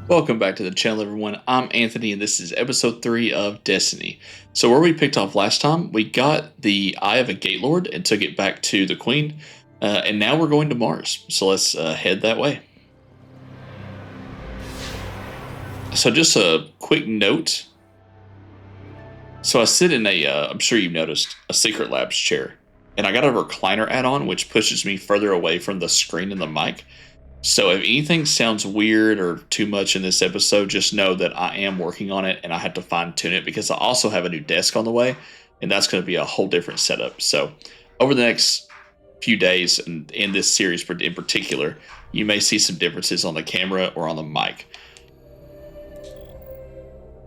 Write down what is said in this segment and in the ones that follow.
Welcome back to the channel, everyone. I'm Anthony, and this is episode 3 of Destiny. So, where we picked off last time, we got the Eye of a Gate Lord and took it back to the Queen, and now we're going to Mars. So, let's head that way. So, just a quick note. So, I sit in I'm sure you've noticed, a Secret Labs chair, and I got a recliner add on, which pushes me further away from the screen and the mic. So if anything sounds weird or too much in this episode, just know that I am working on it and I have to fine tune it because I also have a new desk on the way, and that's going to be a whole different setup. So over the next few days and in this series in particular, you may see some differences on the camera or on the mic.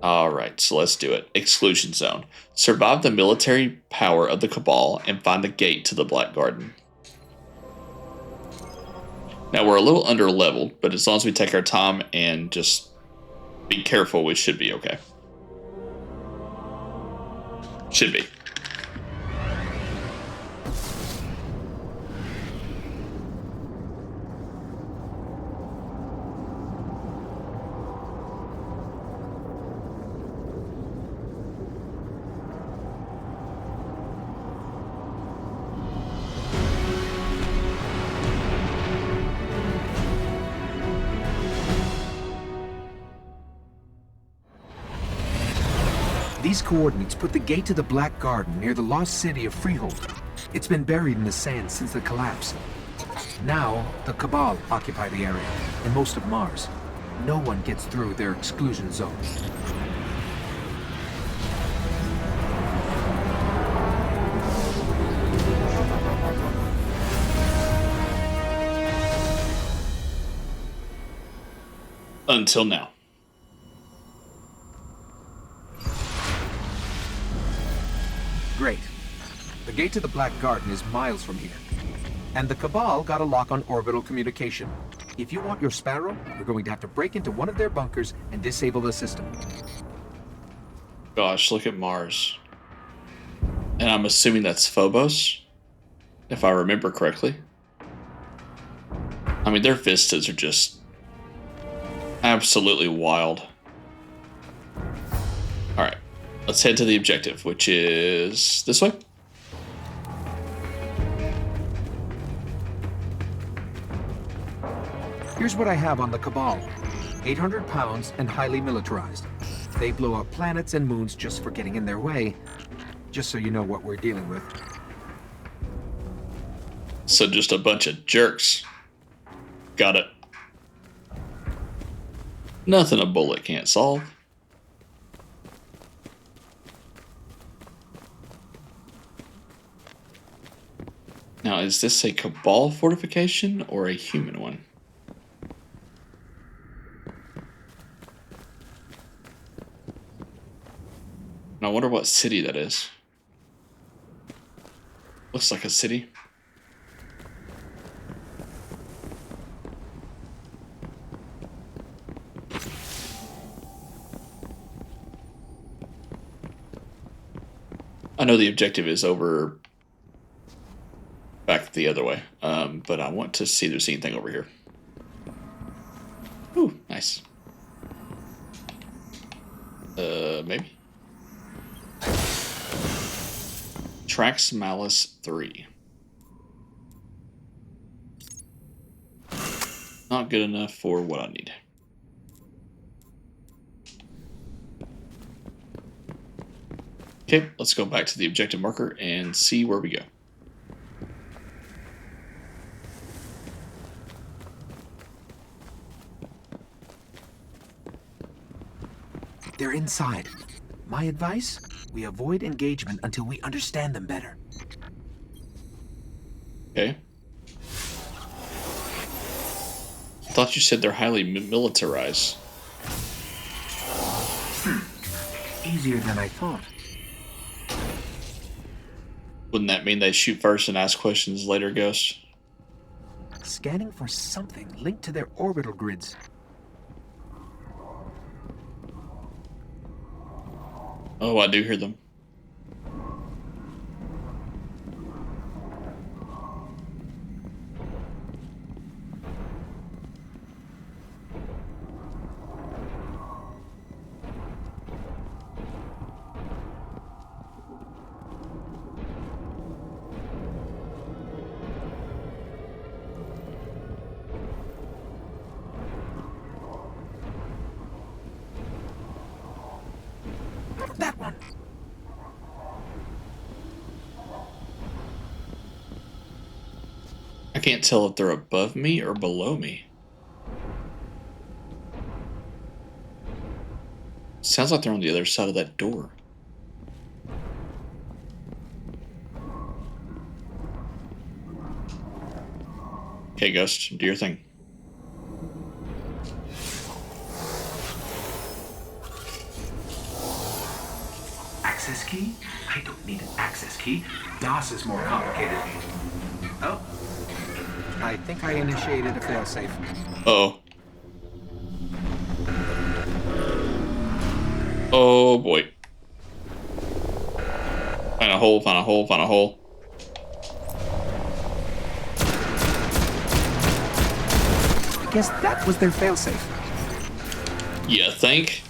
All right, so let's do it. Exclusion zone. Survive the military power of the Cabal and find the gate to the Black Garden. Now, we're a little under leveled, but as long as we take our time and just be careful, we should be okay. Should be. These coordinates put the gate to the Black Garden near the lost city of Freehold. It's been buried in the sand since the collapse. Now, the Cabal occupy the area, and most of Mars. No one gets through their exclusion zone. Until now. Great. The gate to the Black Garden is miles from here. And the Cabal got a lock on orbital communication. If you want your Sparrow, you're going to have to break into one of their bunkers and disable the system. Gosh, look at Mars. And I'm assuming that's Phobos, if I remember correctly. I mean, their vistas are just absolutely wild. Alright, let's head to the objective, which is this way. Here's what I have on the Cabal. 800 pounds and highly militarized. They blow up planets and moons just for getting in their way. Just so you know what we're dealing with. So just a bunch of jerks. Got it. Nothing a bullet can't solve. Now, is this a Cabal fortification or a human one? And I wonder what city that is. Looks like a city. I know the objective is over back the other way, but I want to see if there's anything over here. Ooh, nice. Maybe. Trax Malice 3. Not good enough for what I need. Okay, let's go back to the objective marker and see where we go. They're inside. My advice? We avoid engagement until we understand them better. Okay. I thought you said they're highly militarized. Easier than I thought. Wouldn't that mean they shoot first and ask questions later, Ghost? Scanning for something linked to their orbital grids. Oh, I do hear them. can't tell if they're above me or below me. Sounds like they're on the other side of that door. Okay, Ghost, do your thing. Access key? I don't need an access key. DOS is more complicated. Oh. I think I initiated a failsafe. Uh-oh. Oh boy. Find a hole, find a hole, find a hole. I guess that was their failsafe. You think?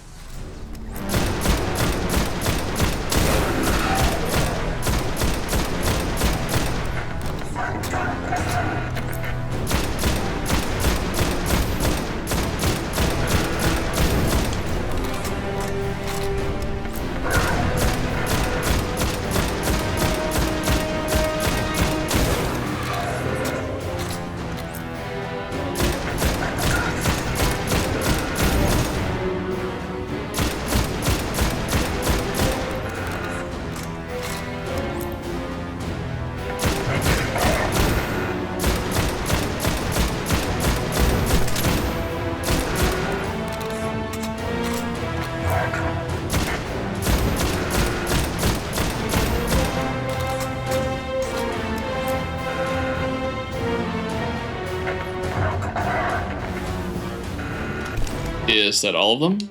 Is that all of them?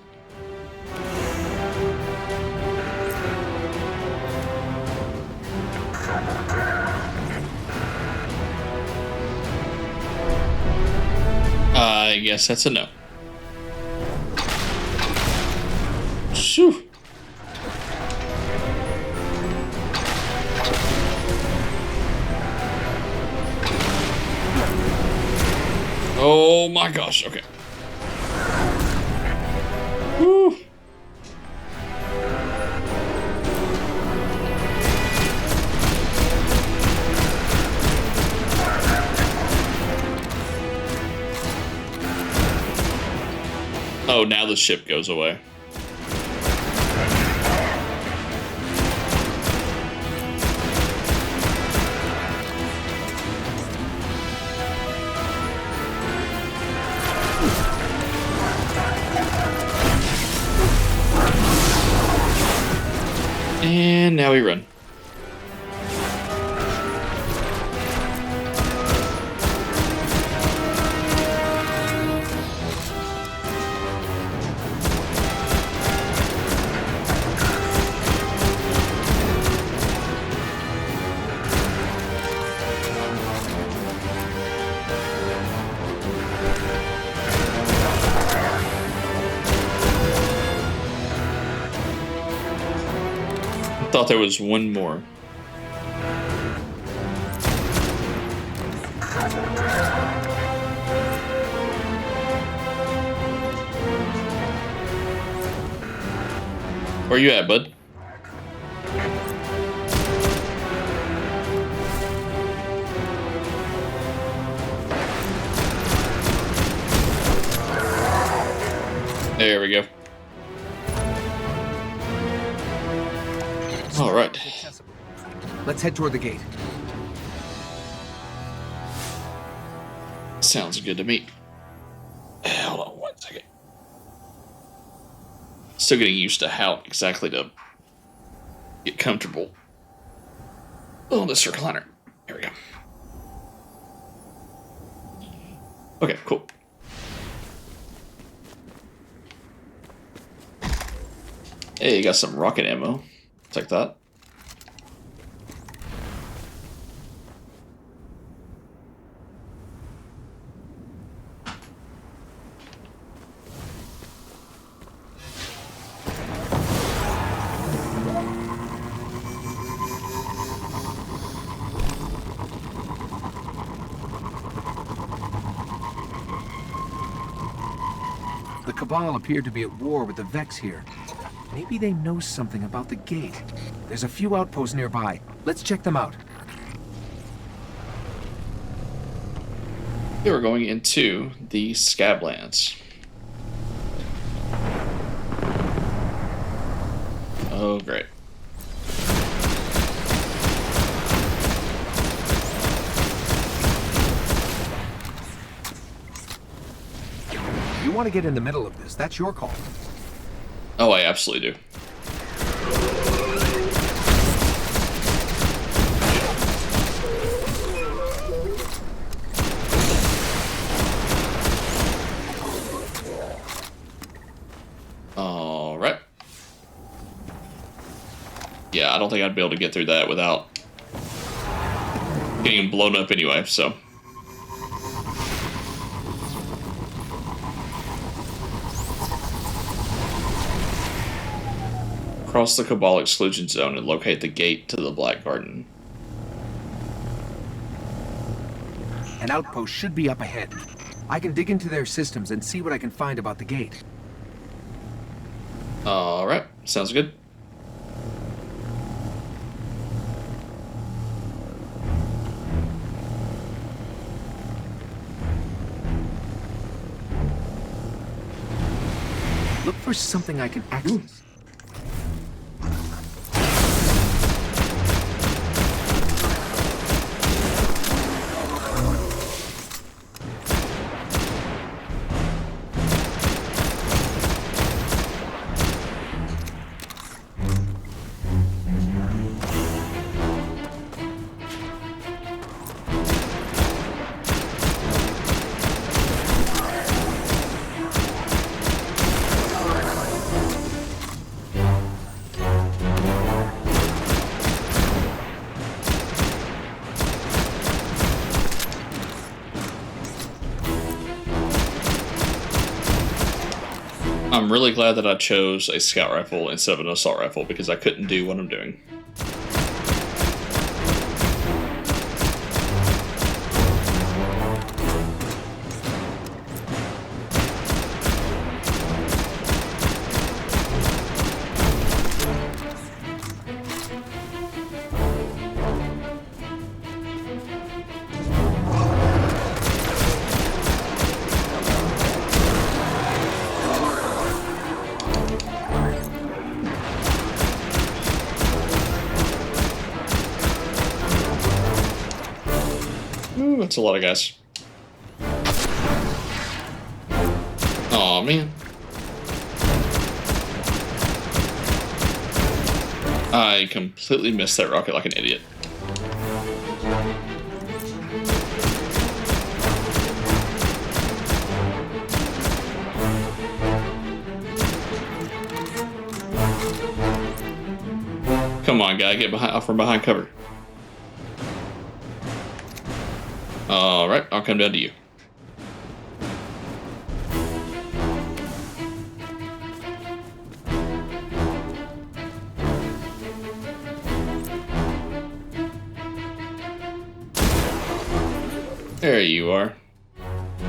I guess that's a no. Shoo. Oh my gosh, okay. Woo. Oh, now the ship goes away. And now we run. Thought there was one more. Where you at, bud? There we go. All right. Let's head toward the gate. Sounds good to me. Hold on 1 second. Still getting used to how exactly to get comfortable on this recliner. Here we go. Okay, cool. Hey, you got some rocket ammo. Take that. The Cabal appear to be at war with the Vex here. Maybe they know something about the gate. There's a few outposts nearby. Let's check them out. Here we're going into the Scablands. Oh, great. You want to get in the middle of this, that's your call. Oh, I absolutely do. All right. Yeah, I don't think I'd be able to get through that without getting blown up anyway, so. Cross the Cabal exclusion zone and locate the gate to the Black Garden. An outpost should be up ahead. I can dig into their systems and see what I can find about the gate. Alright, sounds good. Look for something I can access. I'm really glad that I chose a scout rifle instead of an assault rifle because I couldn't do what I'm doing. Ooh, that's a lot of guys. Aw, man. I completely missed that rocket like an idiot. Come on, guy, get behind, from behind cover. Alright, I'll come down to you. There you are.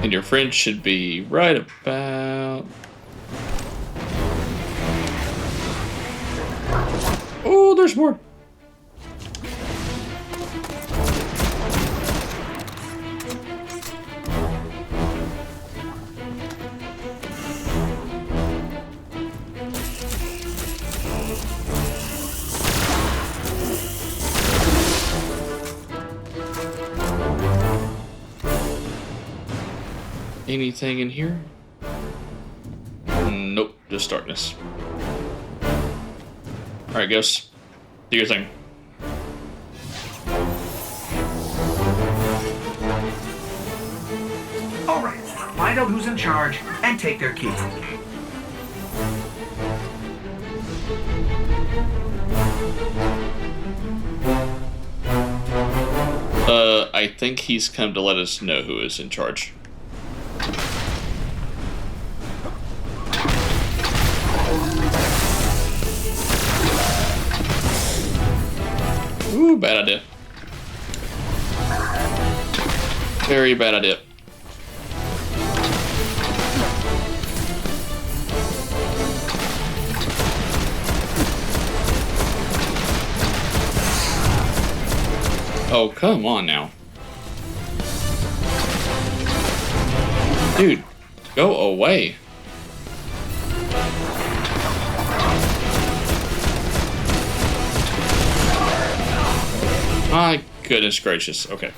And your friend should be right about... Oh, there's more. Anything in here? Nope, just darkness. Alright, Ghost. Do your thing. Alright, find out who's in charge and take their key. I think he's come to let us know who is in charge. Ooh, bad idea. Very bad idea. Oh, come on now. Dude, go away. My goodness gracious. Okay.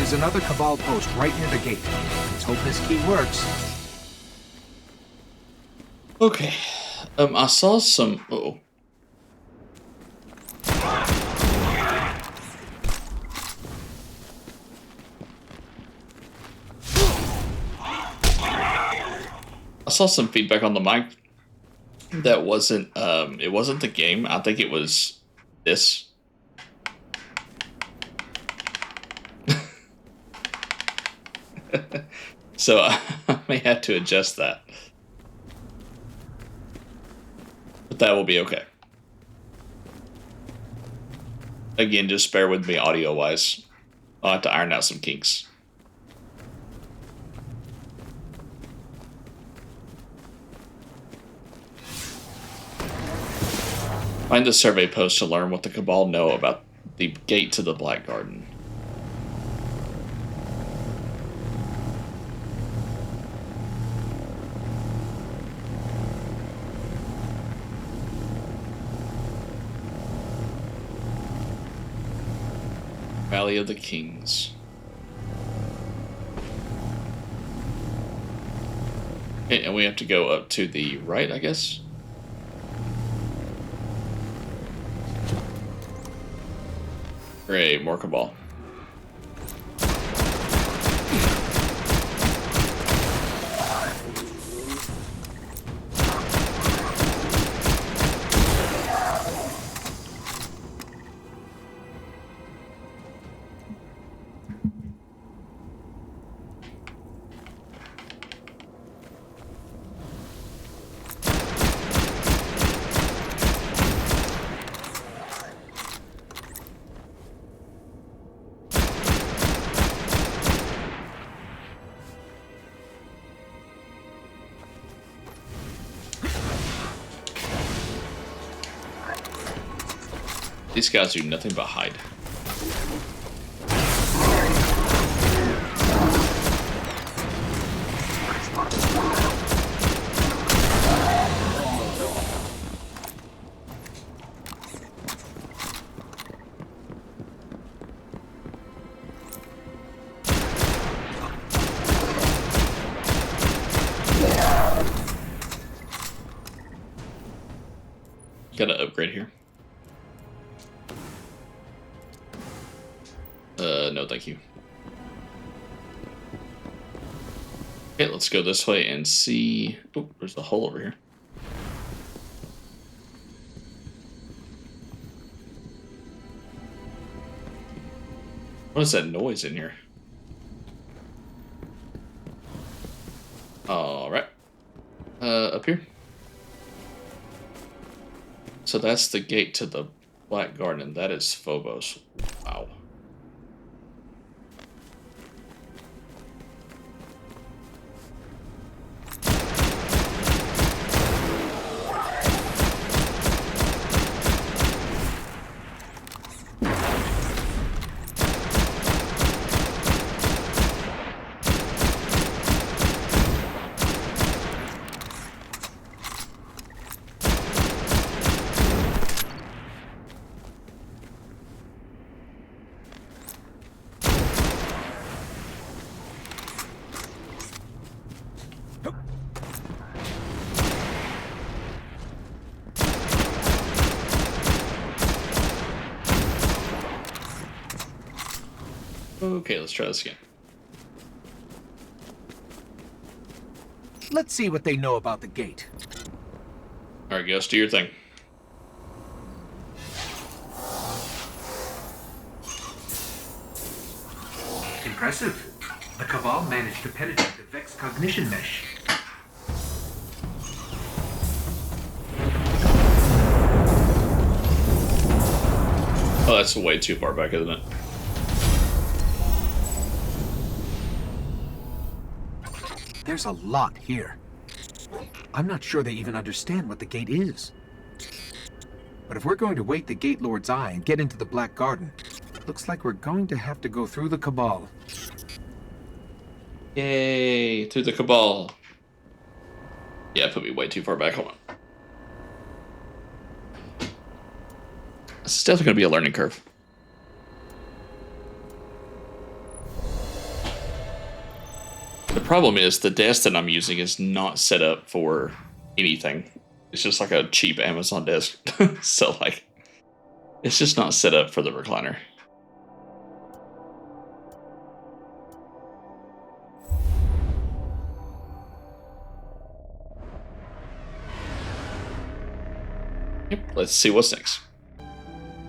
There's another Cabal post right near the gate. Let's hope this key works. Okay. I saw some. Uh-oh. I saw some feedback on the mic that wasn't. It wasn't the game. I think it was this. So I may have to adjust that. But that will be okay. Again, just bear with me audio-wise. I'll have to iron out some kinks. Find the survey post to learn what the Cabal know about the gate to the Black Garden. Valley of the Kings. Okay, and we have to go up to the right, I guess. Great, more Cabal. These guys do nothing but hide. Gotta upgrade here. No, thank you. Okay, let's go this way and see. Oh, there's a hole over here. What is that noise in here? All right. Up So that's the gate to the Black Garden. That is Phobos. Wow. Okay, let's try this again. Let's see what they know about the gate. Alright, Ghost, do your thing. Impressive. The Cabal managed to penetrate the Vex cognition mesh. Oh, that's way too far back, isn't it? There's a lot here. I'm not sure they even understand what the gate is. But if we're going to wait the Gate Lord's eye and get into the Black Garden, looks like we're going to have to go through the Cabal. Yay, through the Cabal. Yeah, put me way too far back. Hold on. This is definitely going to be a learning curve. The problem is the desk that I'm using is not set up for anything. It's just like a cheap Amazon desk. So, like, it's just not set up for the recliner. Yep, let's see what's next.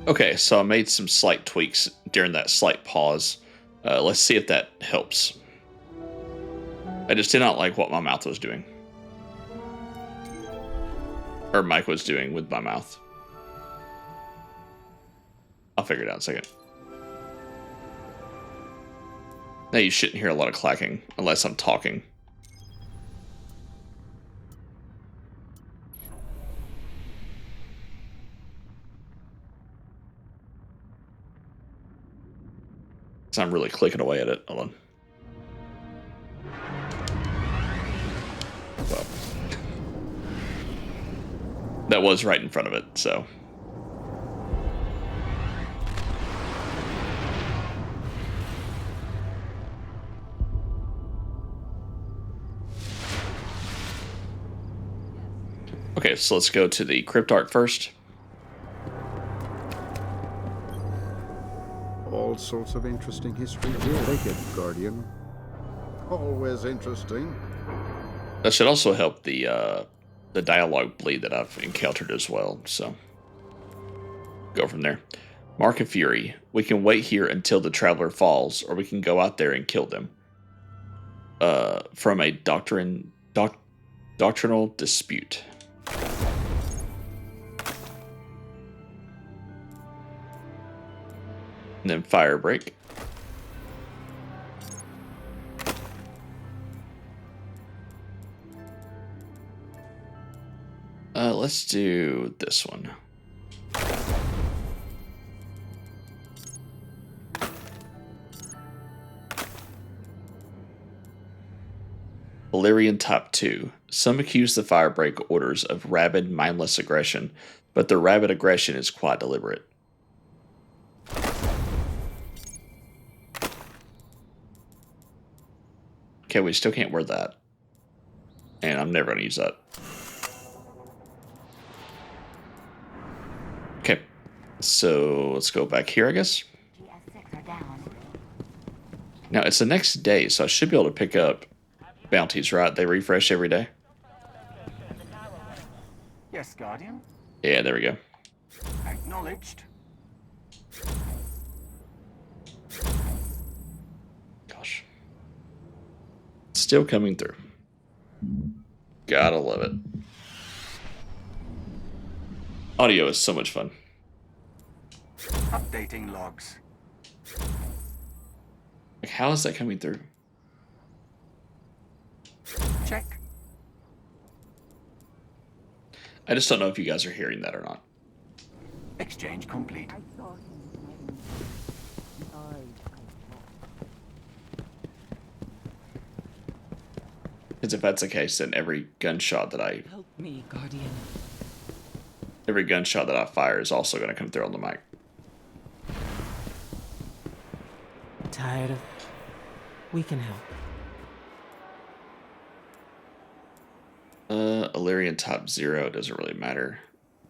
Okay, so I made some slight tweaks during that slight pause. Let's see if that helps. I just did not like what my mouth was doing. Or Mike was doing with my mouth. I'll figure it out in a second. Now you shouldn't hear a lot of clacking unless I'm talking. So I'm really clicking away at it. Hold on. Well, that was right in front of it, so. Okay, so let's go to the Cryptarch first. All sorts of interesting history here. Take it, Guardian. Always interesting. That should also help the dialogue bleed that I've encountered as well, so. Go from there. Mark of Fury. We can wait here until the Traveler falls, or we can go out there and kill them. From a doctrinal dispute. And then Firebreak. Let's do this one. Valyrian Top 2. Some accuse the Firebreak orders of rabid, mindless aggression, but the rabid aggression is quite deliberate. Okay, we still can't word that. And I'm never going to use that. Okay, so let's go back here, I guess. Now, it's the next day, so I should be able to pick up bounties, right? They refresh every day. Yes, Guardian. Yeah, there we go. Acknowledged. Gosh. Still coming through. Gotta love it. Audio is so much fun. Updating logs. Like, how is that coming through? Check. I just don't know if you guys are hearing that or not. Exchange complete. Because if that's the case, then every gunshot that I Help me, Guardian. fire is also going to come through on the mic. Tired of... We can help. Illyrian top 0 doesn't really matter.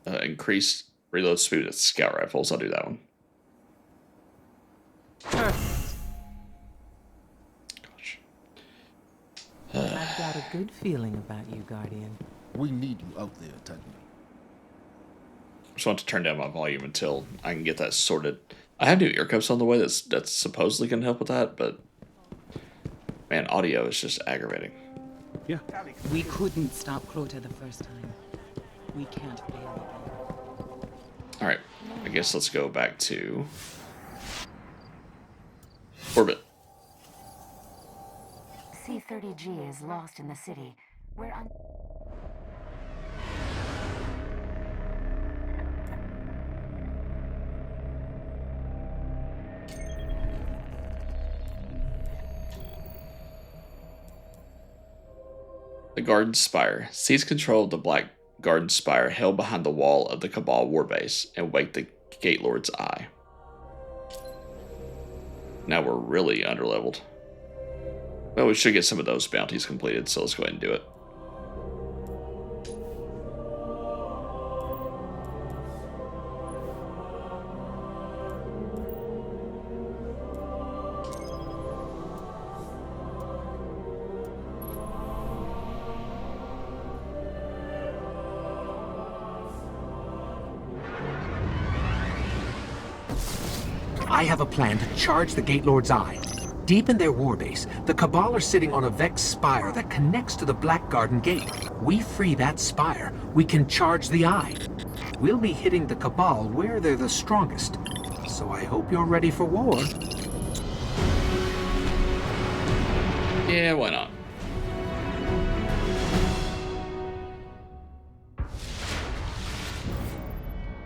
Increased reload speed with scout rifles. I'll do that one. Perfect. Gosh. I've got a good feeling about you, Guardian. We need you out there, Titan. Just want to turn down my volume until I can get that sorted. I have new ear cups on the way that's supposedly going to help with that, but man, audio is just aggravating. Tally We couldn't stop Crota the first time. We can't fail again. All right, I guess let's go back to orbit. C-30G is lost in the city. We're on... The Garden Spire. Seize control of the Black Garden Spire held behind the wall of the Cabal warbase and wake the Gate Lord's eye. Now we're really underleveled. Well, we should get some of those bounties completed, so let's go ahead and do it. I have a plan to charge the Gate Lord's eye. Deep in their warbase, the Cabal are sitting on a Vex spire that connects to the Black Garden Gate. We free that spire, we can charge the eye. We'll be hitting the Cabal where they're the strongest. So I hope you're ready for war. Yeah, why not?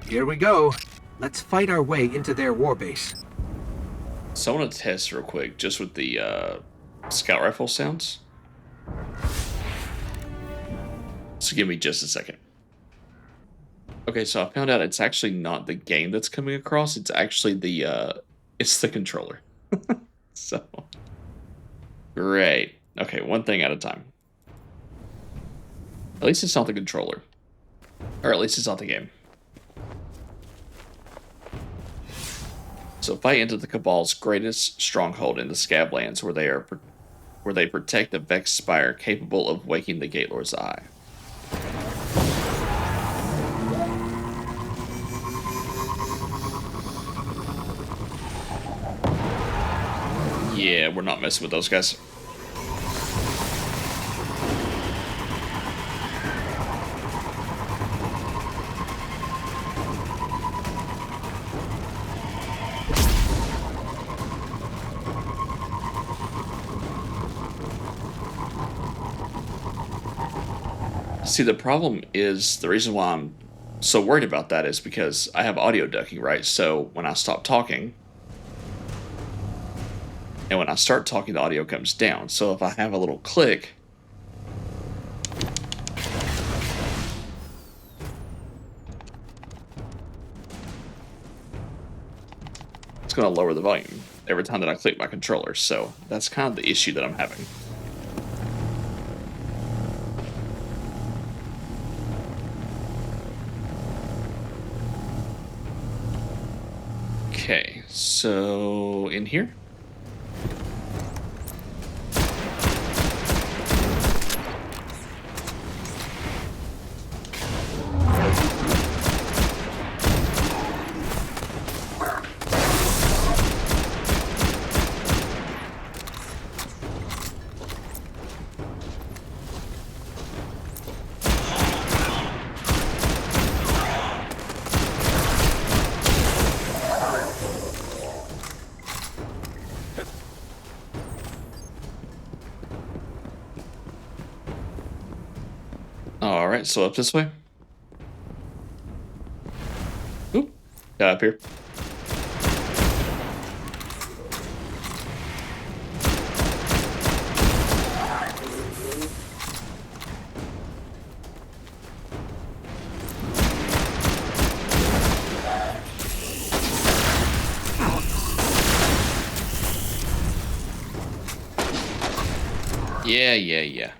Here we go. Let's fight our way into their warbase. So I want to test real quick, just with the scout rifle sounds. So give me just a second. Okay, so I found out it's actually not the game that's coming across. It's actually it's the controller. So great. Okay, one thing at a time. At least it's not the controller, or at least it's not the game. So fight into the Cabal's greatest stronghold in the Scablands, where they protect the Vex Spire capable of waking the Gate Lord's eye. Yeah, we're not messing with those guys. See, the problem is, the reason why I'm so worried about that is because I have audio ducking, right? So when I stop talking, and when I start talking, the audio comes down. So if I have a little click, it's going to lower the volume every time that I click my controller. So that's kind of the issue that I'm having. Okay, so in here. So up this way? Oop. Got up here. Yeah.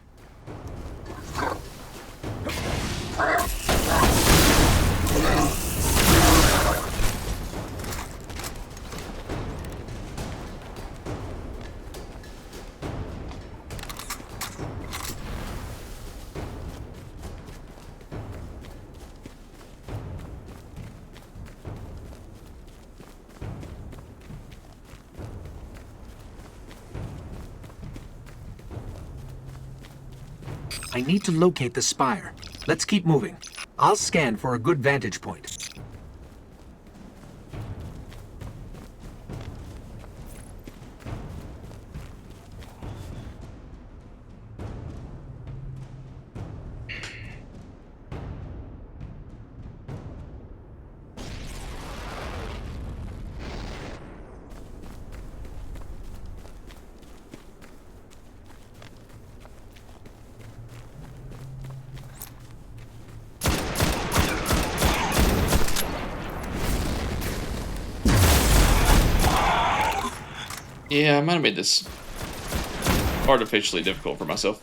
I need to locate the spire. Let's keep moving. I'll scan for a good vantage point. Yeah, I might have made this artificially difficult for myself.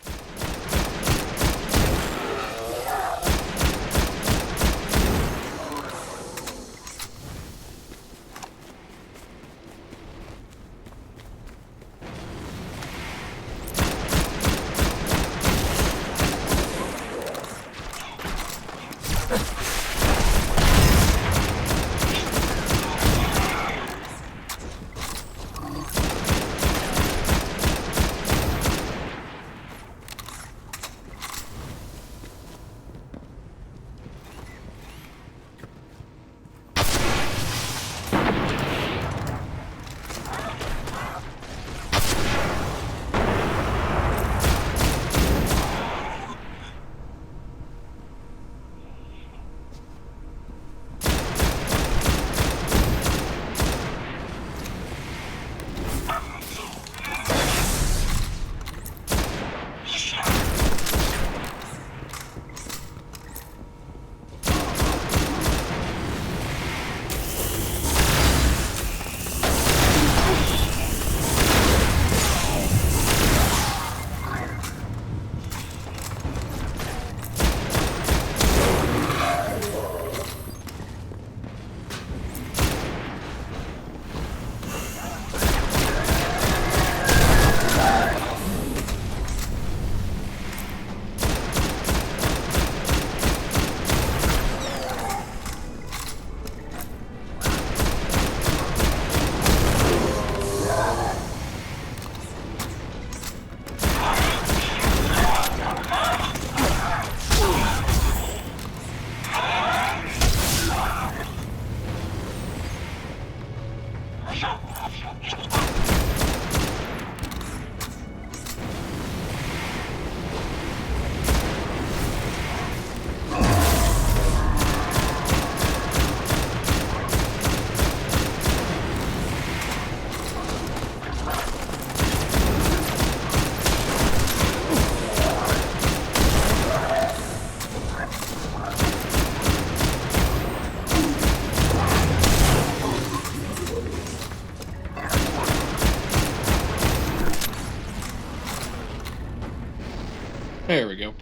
There we go.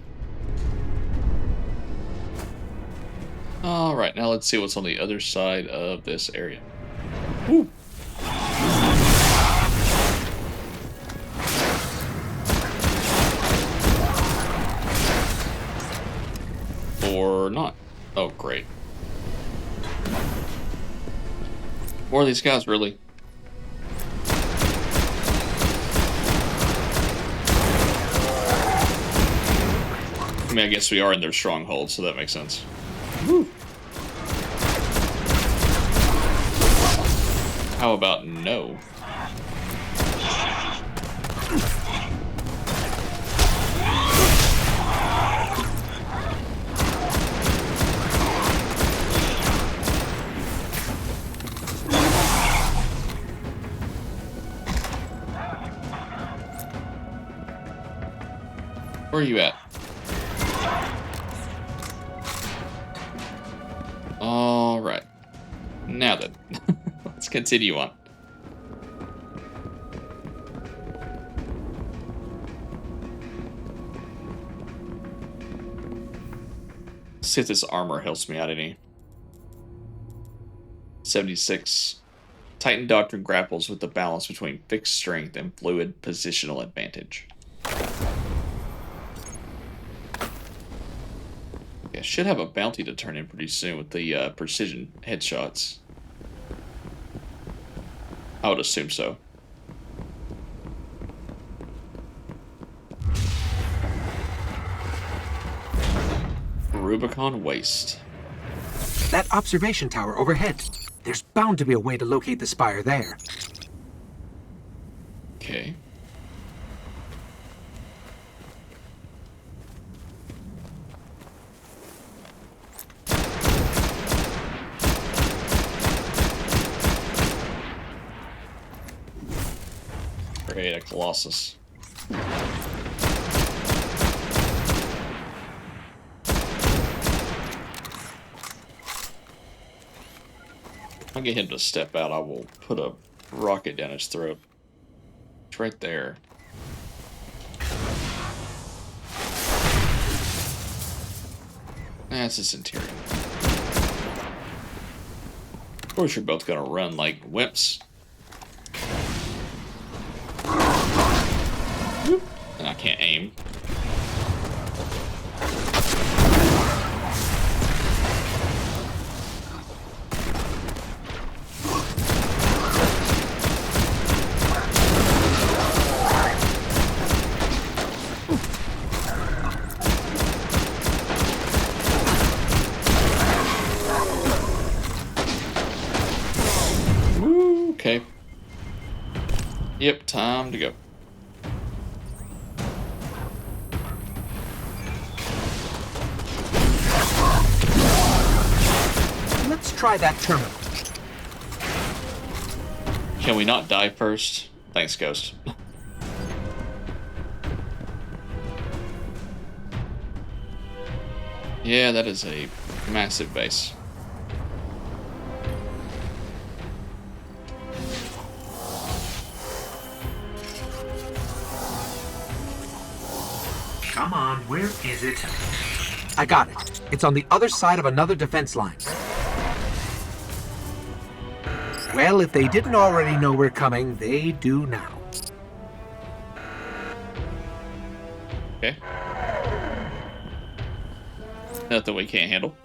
Alright, now let's see what's on the other side of this area. Woo! Or not. Oh, great. More of these guys, really. I mean, I guess we are in their stronghold, so that makes sense. Woo. How about no? Where are you at? Alright. Now then. Let's continue on. See if this armor helps me out any. 76. Titan Doctrine grapples with the balance between fixed strength and fluid positional advantage. Yeah, should have a bounty to turn in pretty soon with the precision headshots. I would assume so. Rubicon Waste. That observation tower overhead. There's bound to be a way to locate the spire there. Okay. Create a Colossus. I'll get him to step out. I will put a rocket down his throat. It's right there. That's a Centurion. Of course, you're both gonna run like wimps. And I can't aim. Okay. Yep, time to go. Let's try that terminal. Can we not die first? Thanks, Ghost. Yeah, that is a massive base. Come on, where is it? I got it. It's on the other side of another defense line. Well, if they didn't already know we're coming, they do now. Okay. Nothing we can't handle.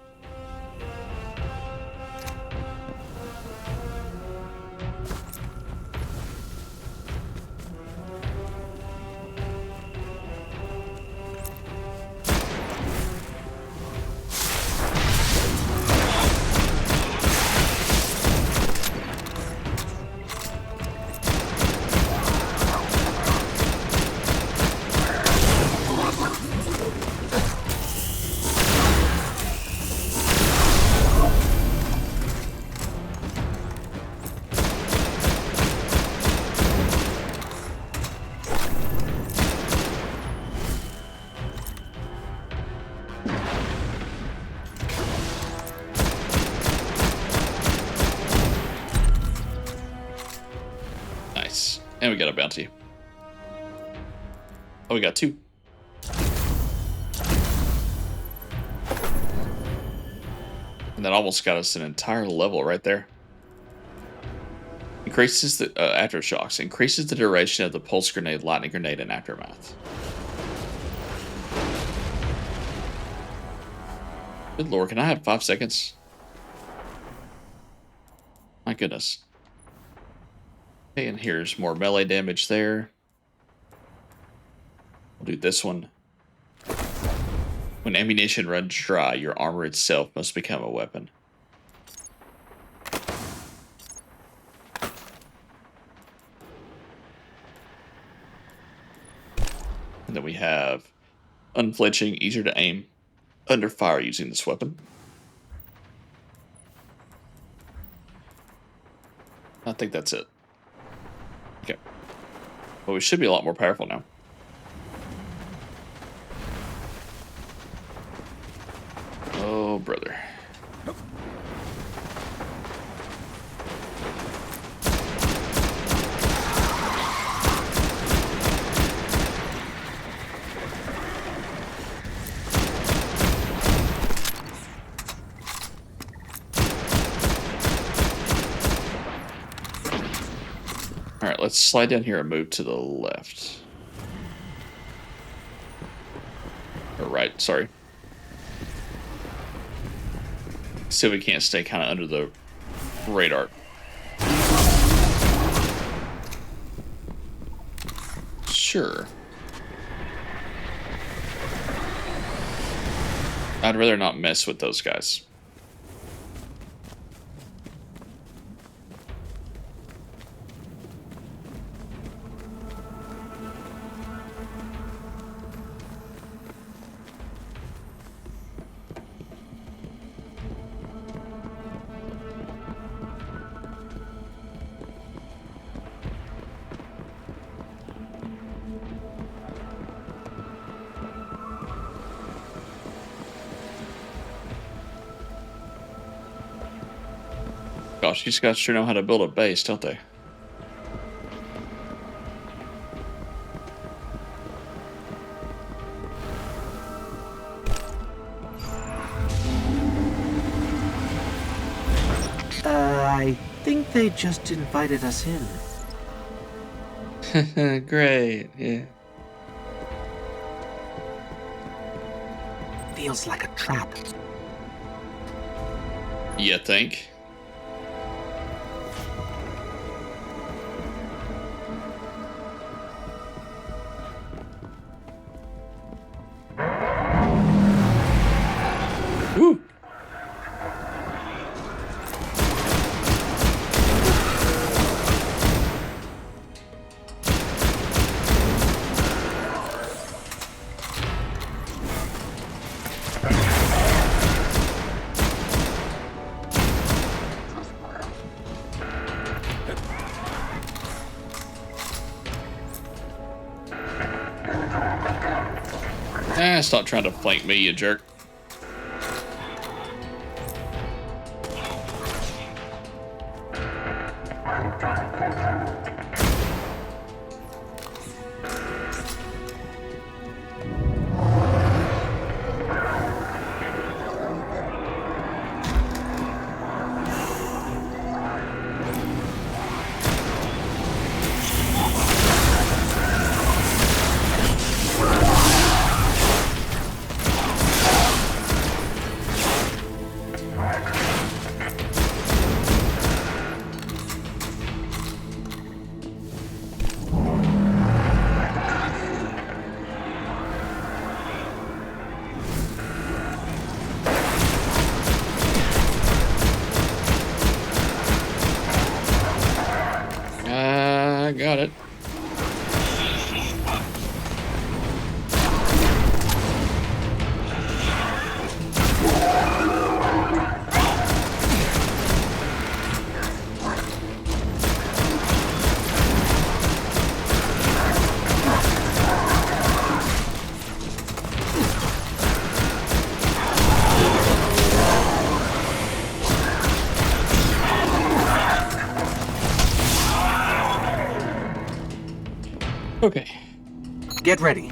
Nice. And we got a bounty. Oh, we got two. And that almost got us an entire level right there. Increases the aftershocks. Increases the duration of the pulse grenade, lightning grenade, and aftermath. Good lord, can I have 5 seconds? My goodness. Okay, and here's more melee damage there. We'll do this one. When ammunition runs dry, your armor itself must become a weapon. And then we have unflinching, easier to aim, under fire using this weapon. I think that's it. Okay. Well, we should be a lot more powerful now. Alright, let's slide down here and move to the left. Or right, sorry. See if we can't stay kind of under the radar. Sure. I'd rather not mess with those guys. Gosh, these guys sure know how to build a base, don't they? I think they just invited us in. Great, yeah. Feels like a trap. You think? Woo! Stop trying to flank me, you jerk. Got it. Okay. Get ready.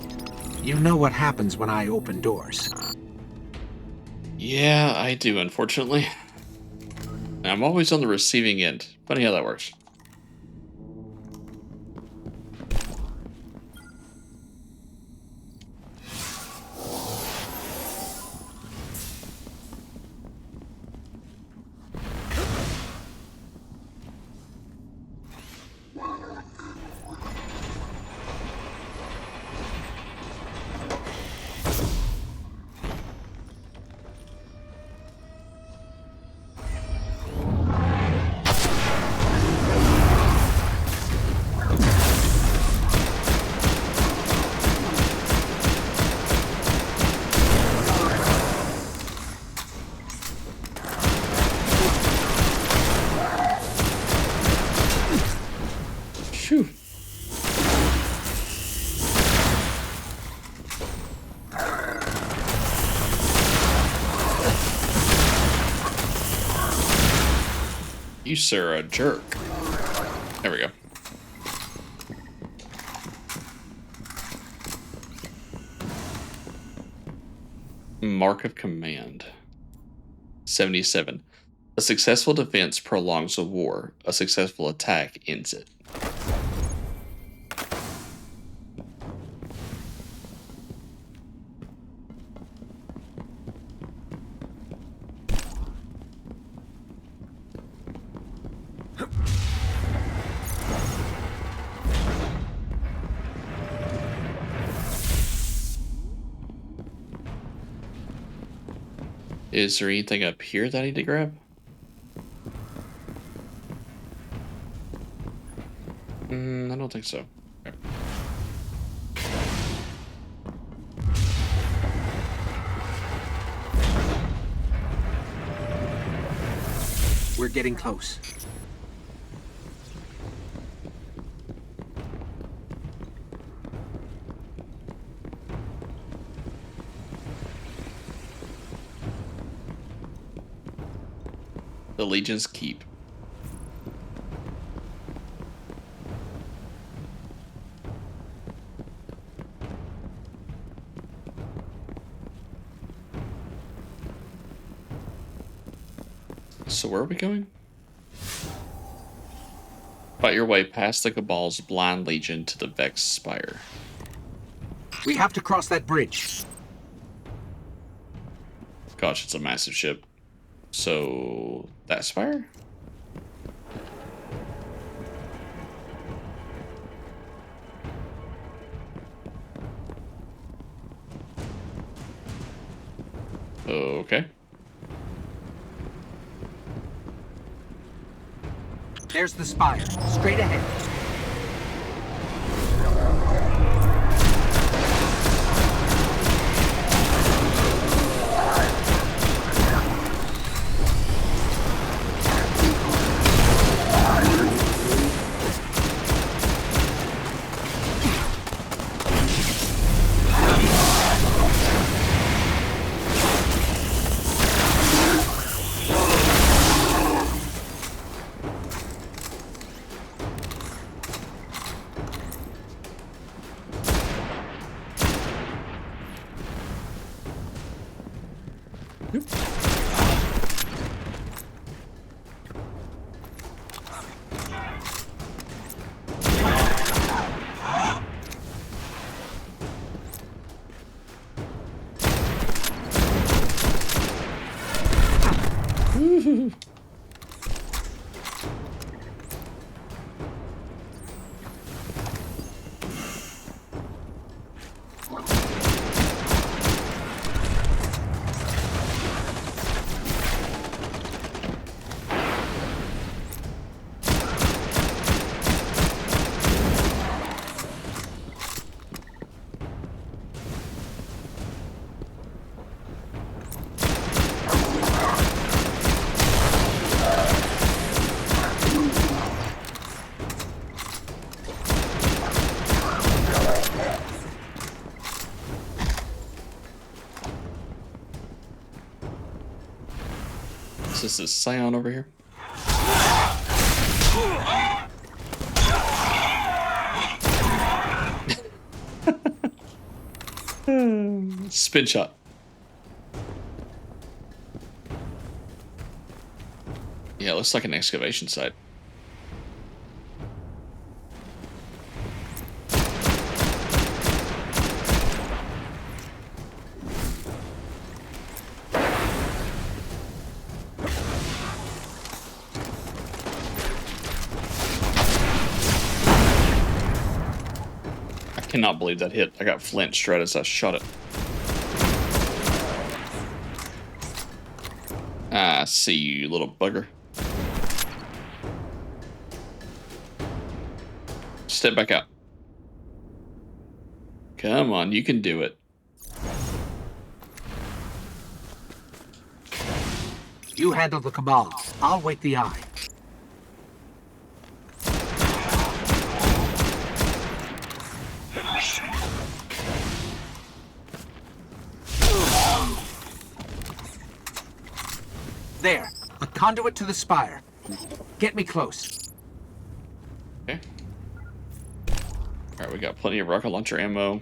You know what happens when I open doors. Yeah, I do, unfortunately. I'm always on the receiving end. Funny how that works. Phew. You, sir, are a jerk. There we go. Mark of command. 77. A successful defense prolongs a war. A successful attack ends it. Is there anything up here that I need to grab? I don't think so. Okay. We're getting close. The Legion's Keep. So where are we going? Fight your way past the Cabal's Blind Legion to the Vex Spire. We have to cross that bridge. Gosh, it's a massive ship. So, that spire? Okay. There's the spire, straight ahead. Is this Scion over here? Spin shot. Yeah, it looks like an excavation site. I cannot believe that hit. I got flinched right as I shot it. I see you, little bugger. Step back out. Come on, you can do it. You handle the Cabal. I'll wait the eye. There, a conduit to the spire. Get me close. Okay. Alright, we got plenty of rocket launcher ammo.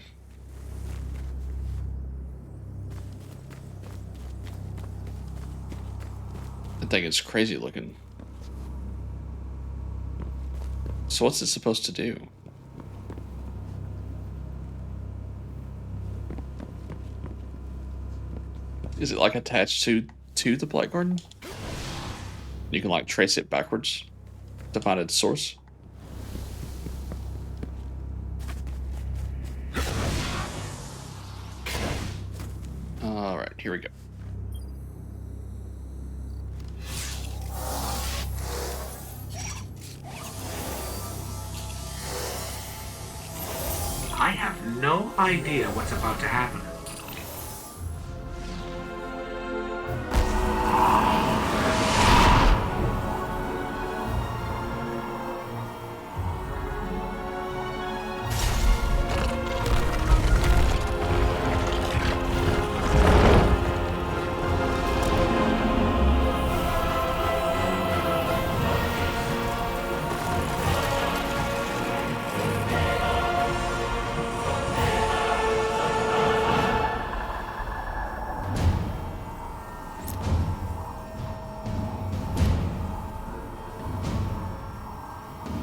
That thing is crazy looking. So what's it supposed to do? Is it like attached to the Black Garden? You can like trace it backwards. to find its source. Alright, here we go. I have no idea what's about to happen.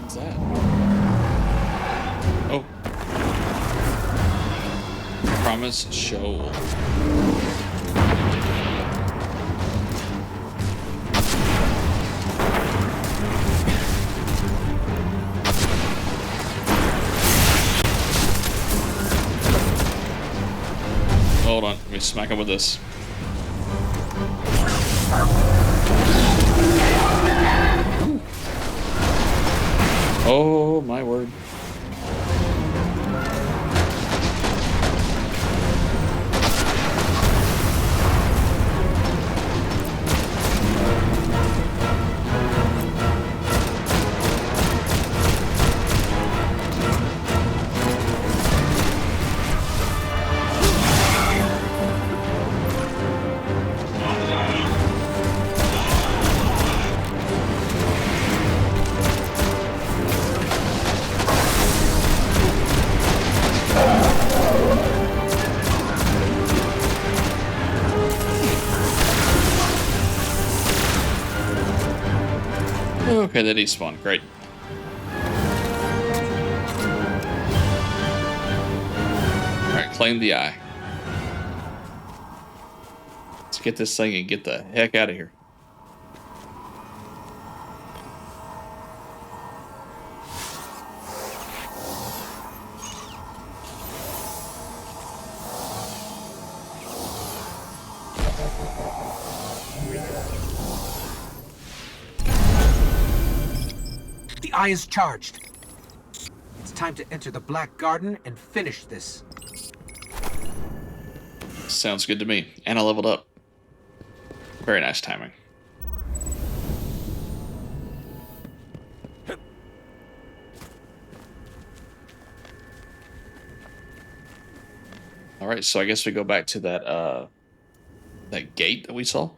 What's that? Oh. Promise Shoal. Hold on, let me smack him with this. Oh my word. Okay, that despawned. Great. Alright, claim the eye. Let's get this thing and get the heck out of here. The eye is charged. It's time to enter the Black Garden and finish this. Sounds good to me. And I leveled up. Very nice timing. Alright, so I guess we go back to that that gate that we saw.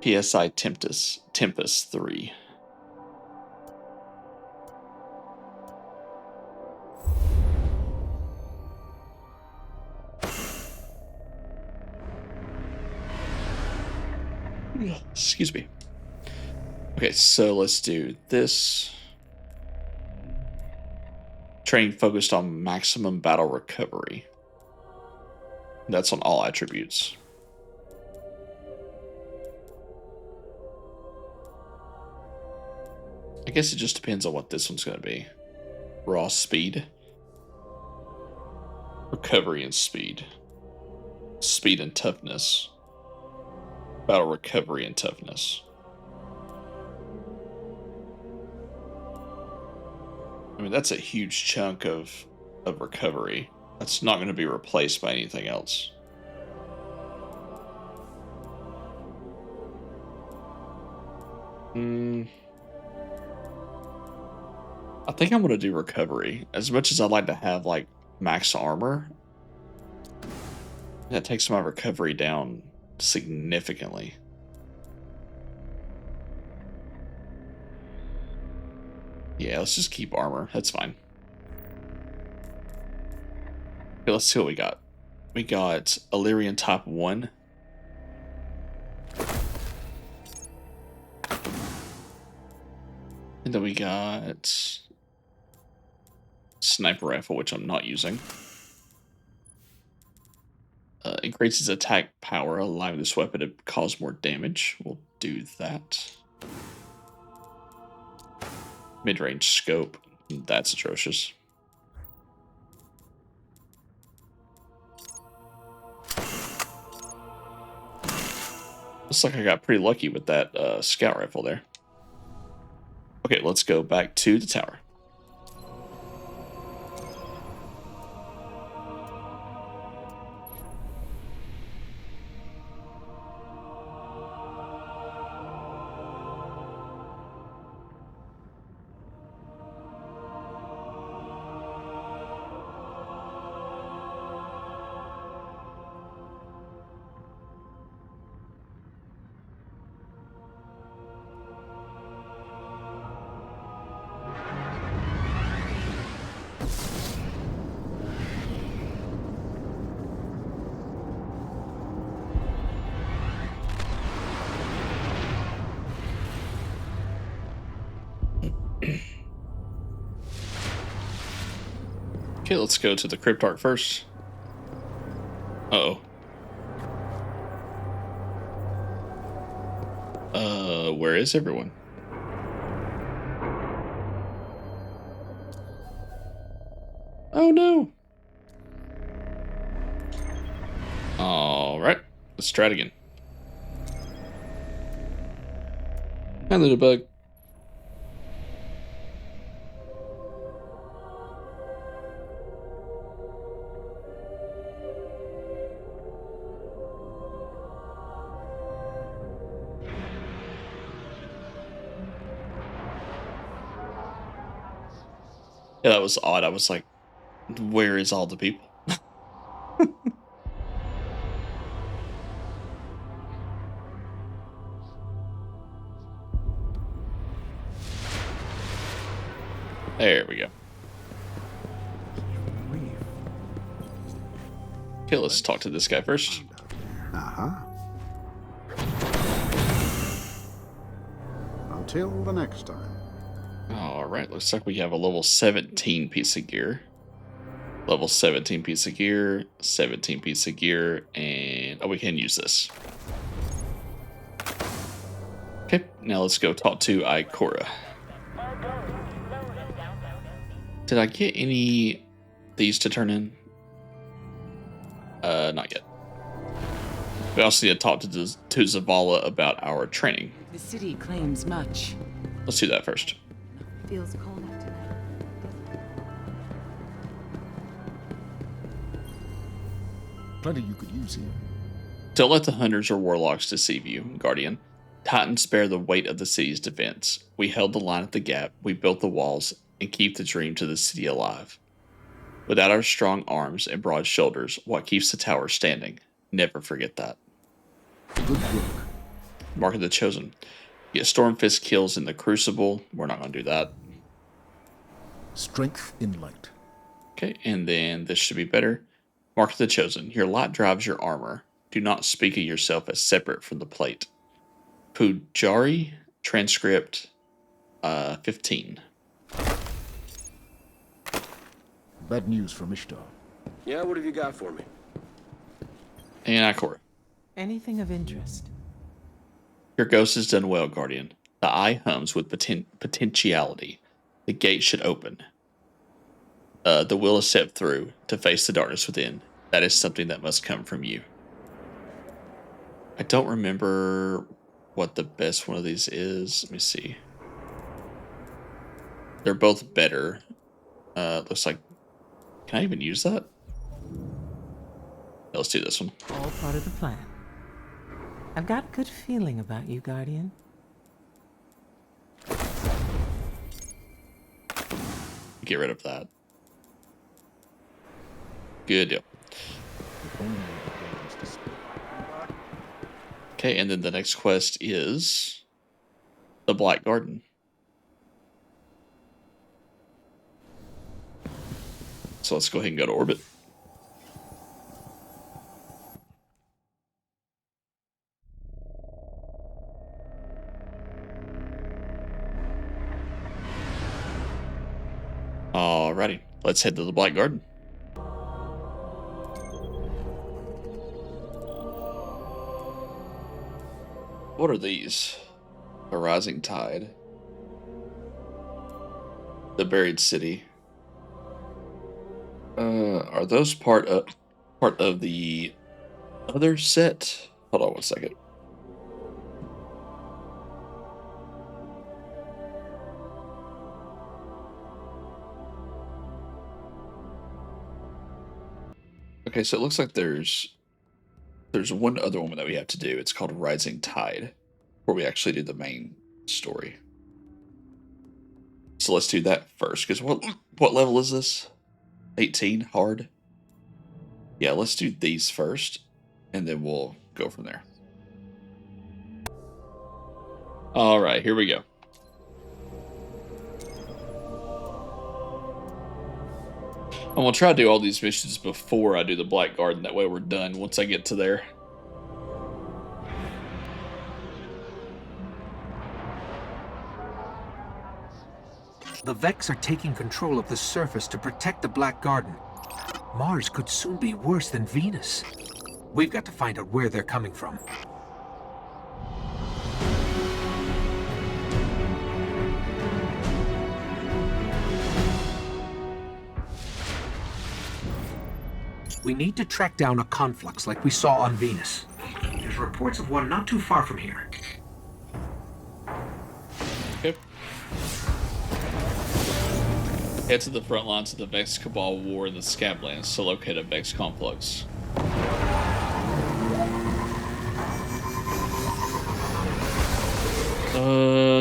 PSI Tempest 3. Excuse me. Okay, so let's do this. Training focused on maximum battle recovery. That's on all attributes. I guess it just depends on what this one's going to be. Raw speed. Recovery and speed. Speed and toughness. Battle recovery and toughness. I mean, that's a huge chunk of recovery. That's not going to be replaced by anything else. I think I'm going to do recovery. As much as I'd like to have, like, max armor, that takes my recovery down significantly. Yeah, let's just keep armor. That's fine. Okay, let's see what we got. We got Illyrian Top 1. And then we got sniper rifle, which I'm not using. Increases attack power, allowing this weapon to cause more damage. We'll do that. Mid-range scope. That's atrocious. Looks like I got pretty lucky with that scout rifle there. Okay, let's go back to the tower. Okay, let's go to the Cryptarch first. Uh-oh. Where is everyone? Oh no! Alright, let's try it again. Hi, little bug. Yeah, that was odd. I was like, where is all the people? There we go. Okay, let's talk to this guy first. Until the next time. Alright, looks like we have a level 17 piece of gear. Level 17 piece of gear, 17 piece of gear, and oh, we can use this. Okay, now let's go talk to Ikora. Did I get any these to turn in? Not yet. We also need to talk to Zavala about our training. The city claims much. Let's do that first. Feels cold out tonight. Plenty you could use here. Don't let the hunters or warlocks deceive you, Guardian. Titans bear the weight of the city's defense. We held the line at the gap, we built the walls, and keep the dream to the city alive. Without our strong arms and broad shoulders, what keeps the tower standing? Never forget that. Good work. Mark of the Chosen. Get Stormfist kills in the Crucible. We're not going to do that. Strength in light. Okay, and then this should be better. Mark of the Chosen. Your light drives your armor. Do not speak of yourself as separate from the plate. Pujari, transcript 15. Bad news from Ishtar. Yeah, what have you got for me? And Ikora. Anything of interest? Your ghost has done well, Guardian. The eye hums with potentiality. The gate should open. The will is set through to face the darkness within. That is something that must come from you. I don't remember what the best one of these is. Let me see. They're both better. Looks like... Can I even use that? Yeah, let's do this one. All part of the plan. I've got a good feeling about you, Guardian. Get rid of that. Good deal. If only the days to spare. Okay, and then the next quest is the Black Garden. So let's go ahead and go to orbit. Alrighty, let's head to the Black Garden. What are these? A rising tide. The buried city. Are those part of the other set? Hold on one second. Okay, so it looks like there's one other one that we have to do. It's called Rising Tide, where we actually do the main story. So let's do that first, because what level is this? 18 hard. Yeah, let's do these first, and then we'll go from there. All right, here we go. I'm gonna try to do all these missions before I do the Black Garden. That way we're done once I get to there. The Vex are taking control of the surface to protect the Black Garden. Mars could soon be worse than Venus. We've got to find out where they're coming from. We need to track down a conflux like we saw on Venus. There's reports of one not too far from here. Okay. Head to the front lines of the Vex Cabal War in the Scablands to locate a Vex conflux.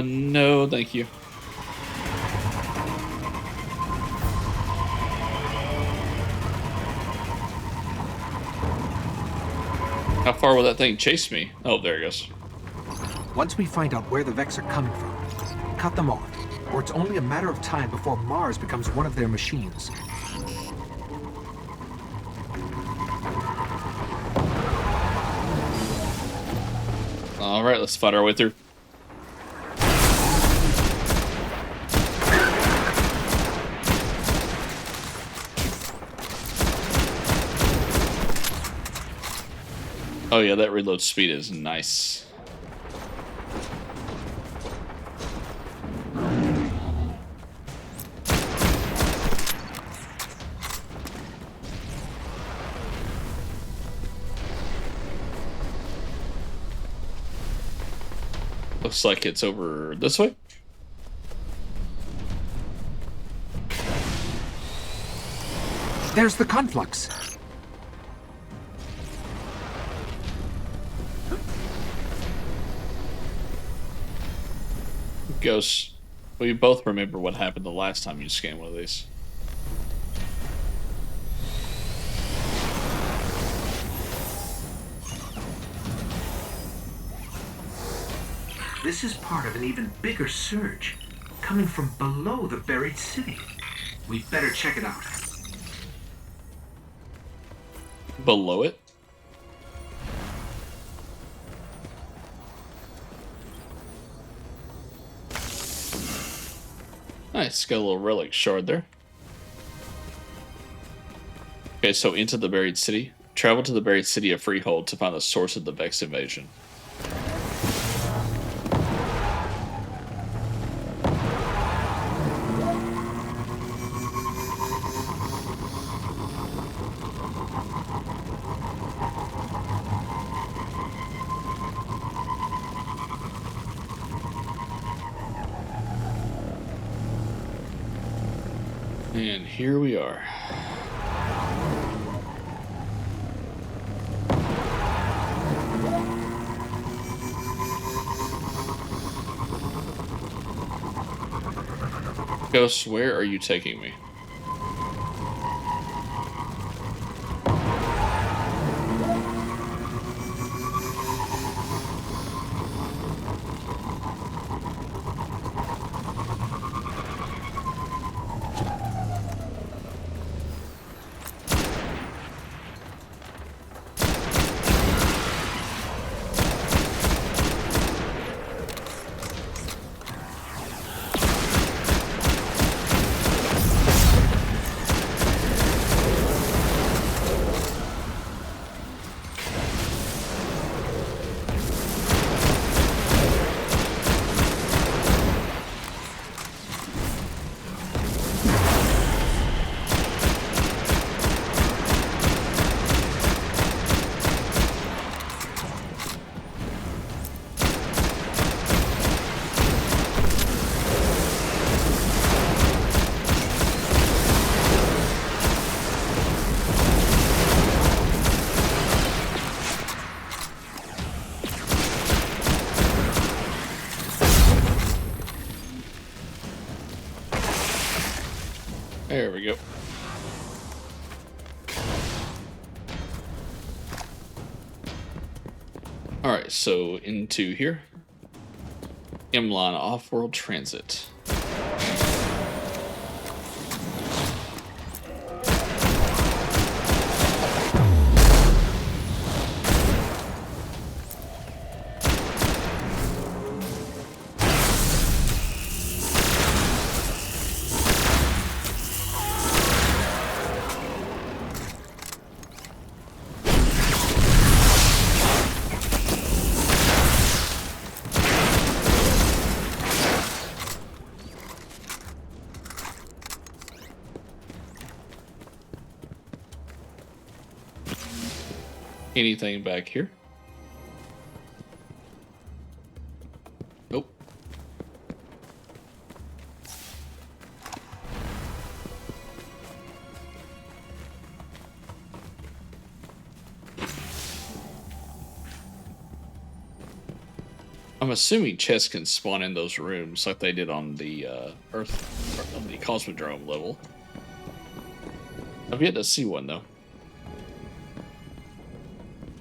No, thank you. How far will that thing chase me? Oh, there it goes. Once we find out where the Vex are coming from, cut them off, or it's only a matter of time before Mars becomes one of their machines. All right, let's fight our way through. Oh yeah, that reload speed is nice. Looks like it's over this way. There's the conflux. Ghost, we both remember what happened the last time you scanned one of these. This is part of an even bigger surge, coming from below the buried city. We'd better check it out. Below it? Nice, got a little relic shard there. Okay, so into the buried city. Travel to the buried city of Freehold to find the source of the Vex invasion. And here we are. Ghost, where are you taking me? we go. Alright, so into here. Imlan Off-World Transit. Anything back here? Nope. I'm assuming chests can spawn in those rooms like they did on the Earth, or on the Cosmodrome level. I've yet to see one though.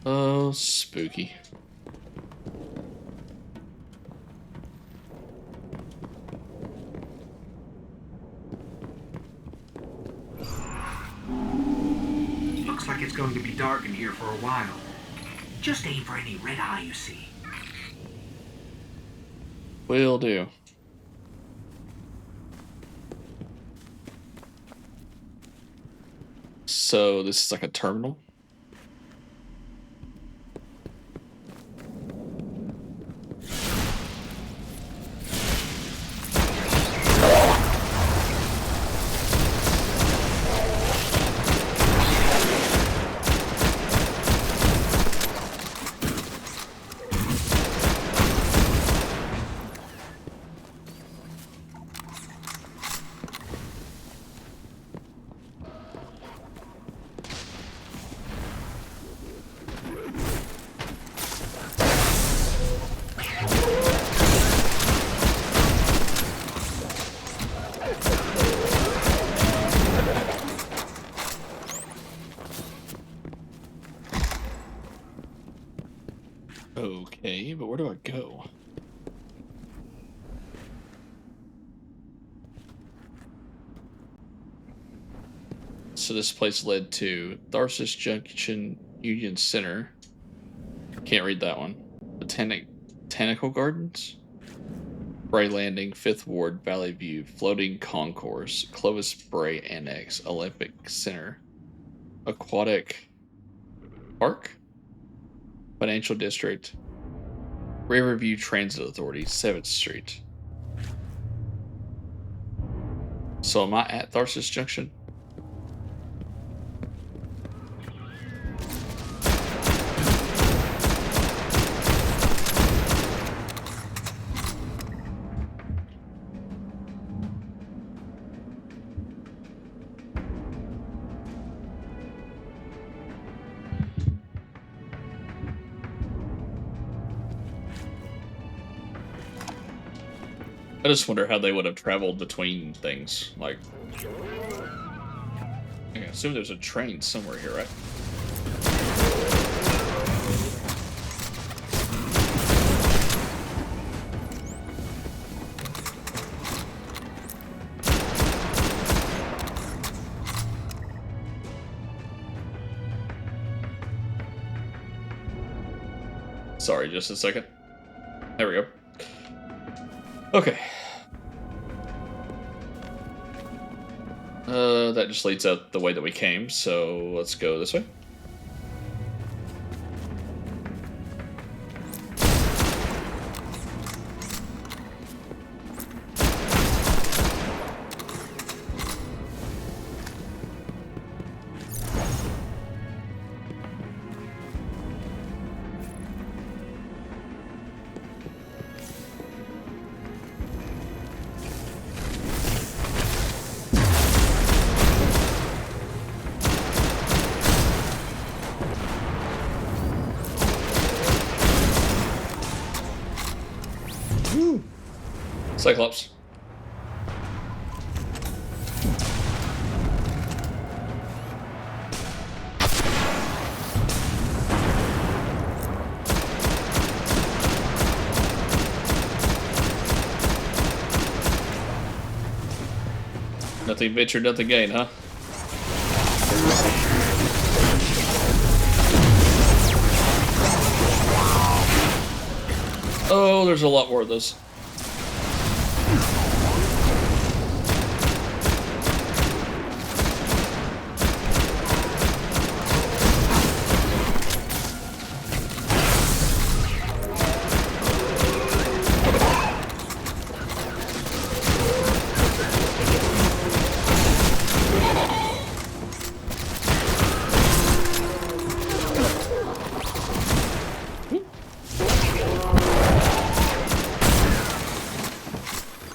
Oh, spooky. Looks like it's going to be dark in here for a while. Just aim for any red eye you see. Will do. So this is like a terminal. Okay, but where do I go? So this place led to Tharsis Junction Union Center. Can't read that one. Botanical Gardens? Bray Landing, 5th Ward, Valley View, Floating Concourse, Clovis Bray Annex, Olympic Center, Aquatic Park, Financial District, Riverview Transit Authority, 7th Street. So am I at Tharsis Junction? I just wonder how they would have traveled between things. Like, I assume there's a train somewhere here, right? Sorry, just a second. There we go. Okay. That just leads out the way that we came, so let's go this way. Cyclops. Nothing ventured, nothing gained, huh? Oh, there's a lot more of those.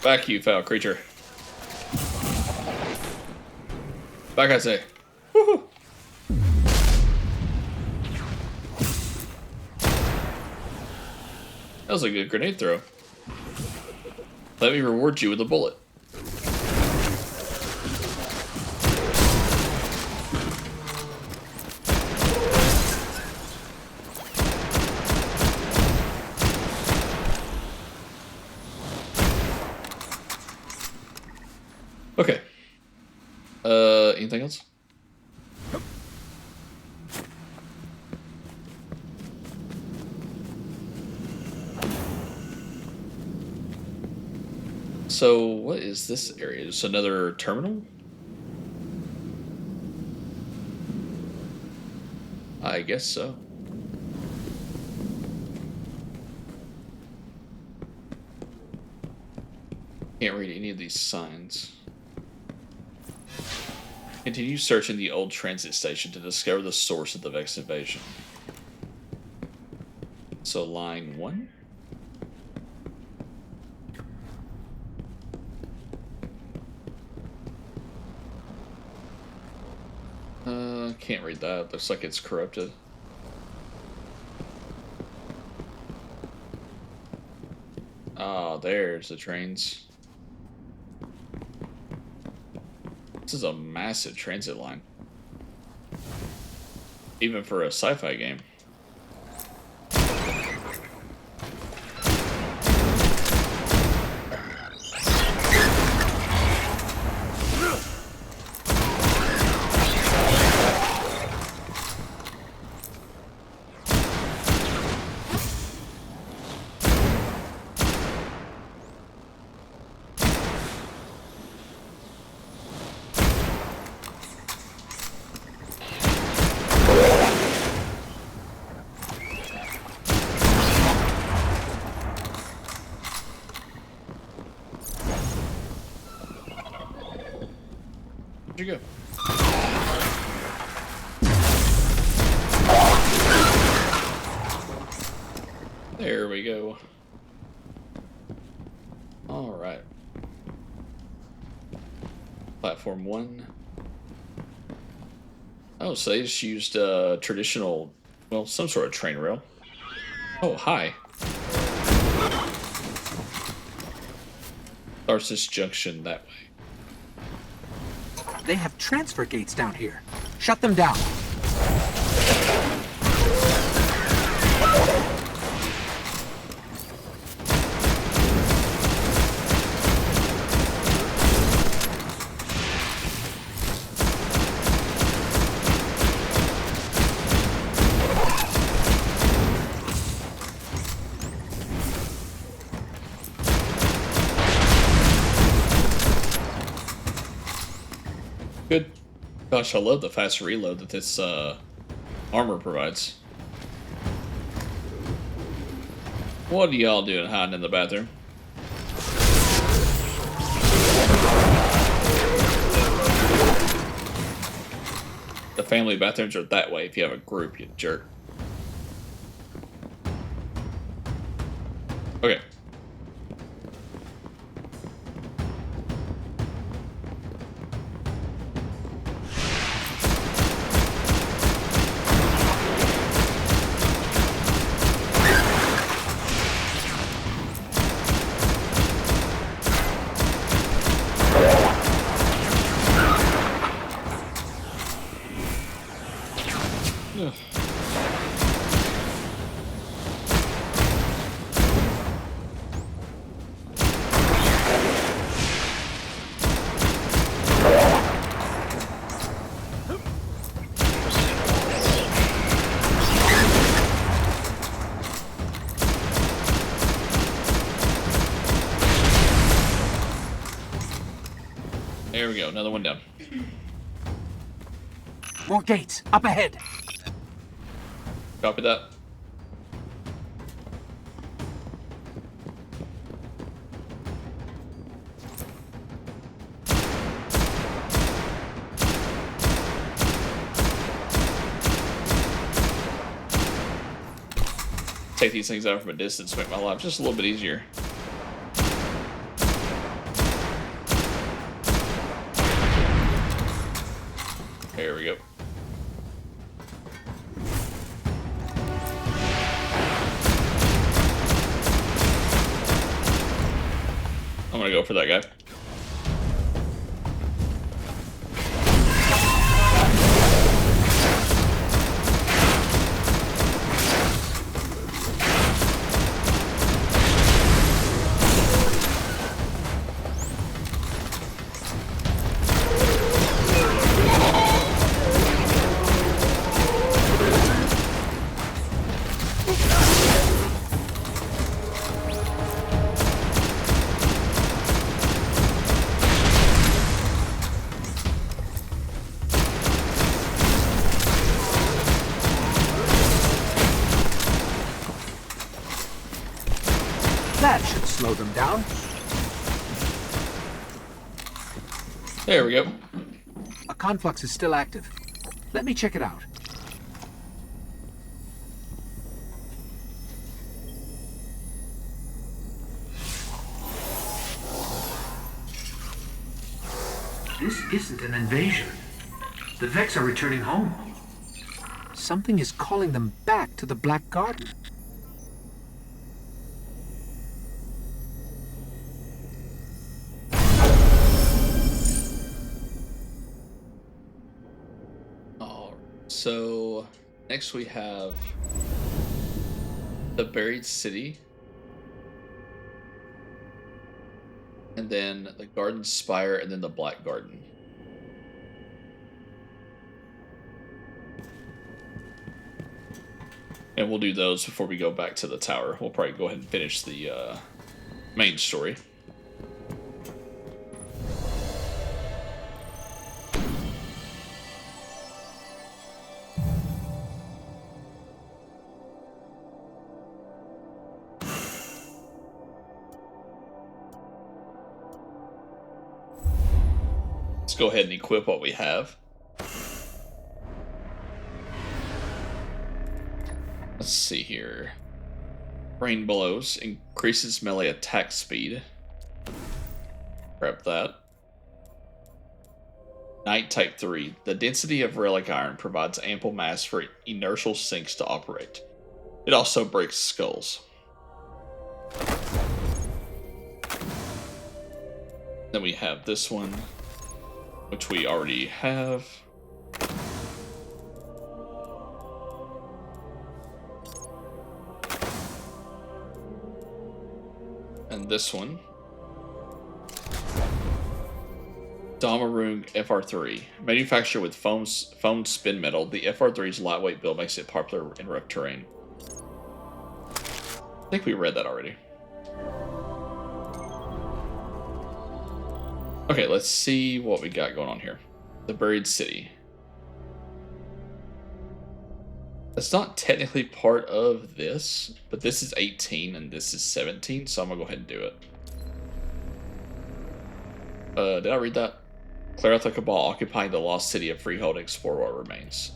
Back, you foul creature. Back, I say. Woohoo! That was a good grenade throw. Let me reward you with a bullet. Okay. Anything else? So, what is this area? Just another terminal? I guess so. Can't read any of these signs. Continue searching the old transit station to discover the source of the Vex invasion. So, line 1? Can't read that. Looks like it's corrupted. Ah, there's the trains. This is a massive transit line. Even for a sci-fi game. Where'd you go? There we go. All right. Platform 1. Oh, so they just used traditional, well, some sort of train rail. Oh, hi. Tharsis Junction that way. They have transfer gates down here. Shut them down. Good. Gosh, I love the fast reload that this armor provides. What are y'all doing hiding in the bathroom? The family bathrooms are that way if you have a group, you jerk. Okay. There we go. Another one down. More gates, up ahead. Copy that. Take these things out from a distance to make my life just a little bit easier. There we go. I'm gonna go for that guy. That should slow them down. There we go. A conflux is still active. Let me check it out. This isn't an invasion. The Vex are returning home. Something is calling them back to the Black Garden. So next we have the Buried City, and then the Garden Spire, and then the Black Garden. And we'll do those before we go back to the tower. We'll probably go ahead and finish the main story. Go ahead and equip what we have. Let's see here. Rain Blows increases melee attack speed. Grab that. Knight Type 3. The density of relic iron provides ample mass for inertial sinks to operate. It also breaks skulls. Then we have this one, which we already have. And this one. Damarung FR3. Manufactured with foamed spin metal, the FR3's lightweight build makes it popular in rough terrain. I think we read that already. Okay, let's see what we got going on here. The Buried City. That's not technically part of this, but this is 18 and this is 17, so I'm gonna go ahead and do it. Did I read that? Clear out the Cabal, occupying the lost city of Freehold, and explore what remains.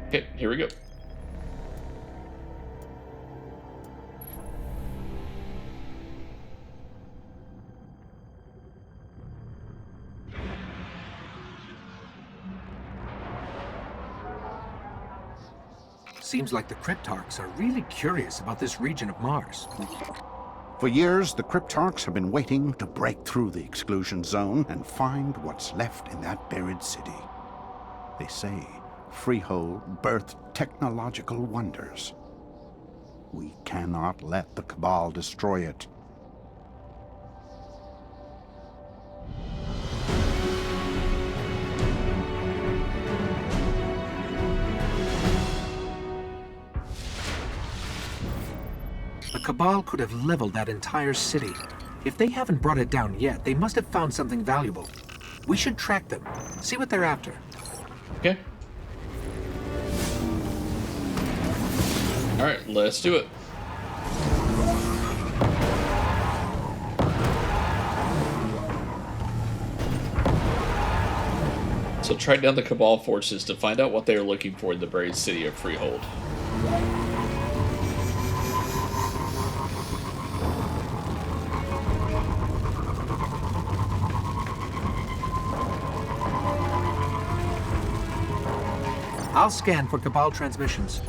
Okay, here we go. Seems like the Cryptarchs are really curious about this region of Mars. For years, the Cryptarchs have been waiting to break through the exclusion zone and find what's left in that buried city. They say Freehold birthed technological wonders. We cannot let the Cabal destroy it. The Cabal could have leveled that entire city. If they haven't brought it down yet, they must have found something valuable. We should track them, see what they're after. Okay. Alright, let's do it. So track down the Cabal forces to find out what they are looking for in the buried city of Freehold. I'll scan for Cabal transmissions.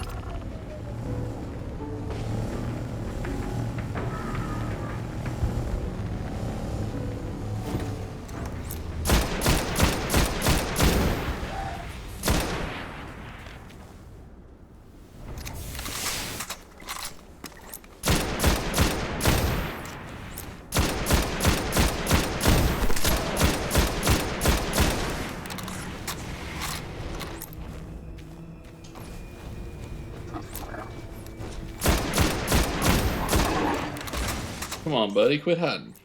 Come on, buddy, quit hiding.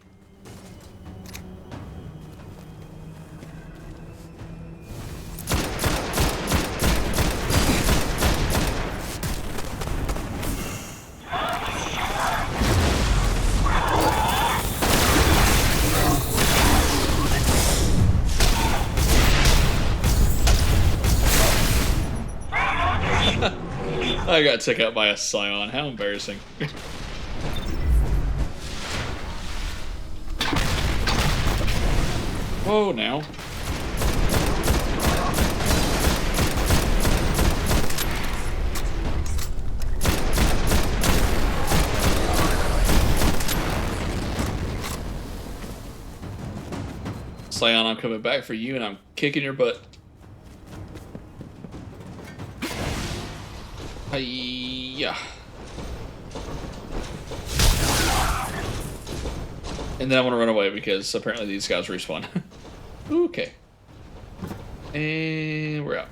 I got took out by a Scion. How embarrassing. Whoa, now. Scion, I'm coming back for you and I'm kicking your butt. Hiya. And then I want to run away because apparently these guys respawn. Okay. And we're out.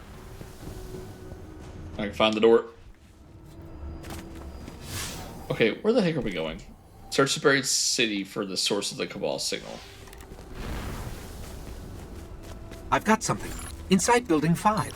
I can find the door. Okay, where the heck are we going? Search the buried city for the source of the Cabal signal. I've got something. Inside Building 5.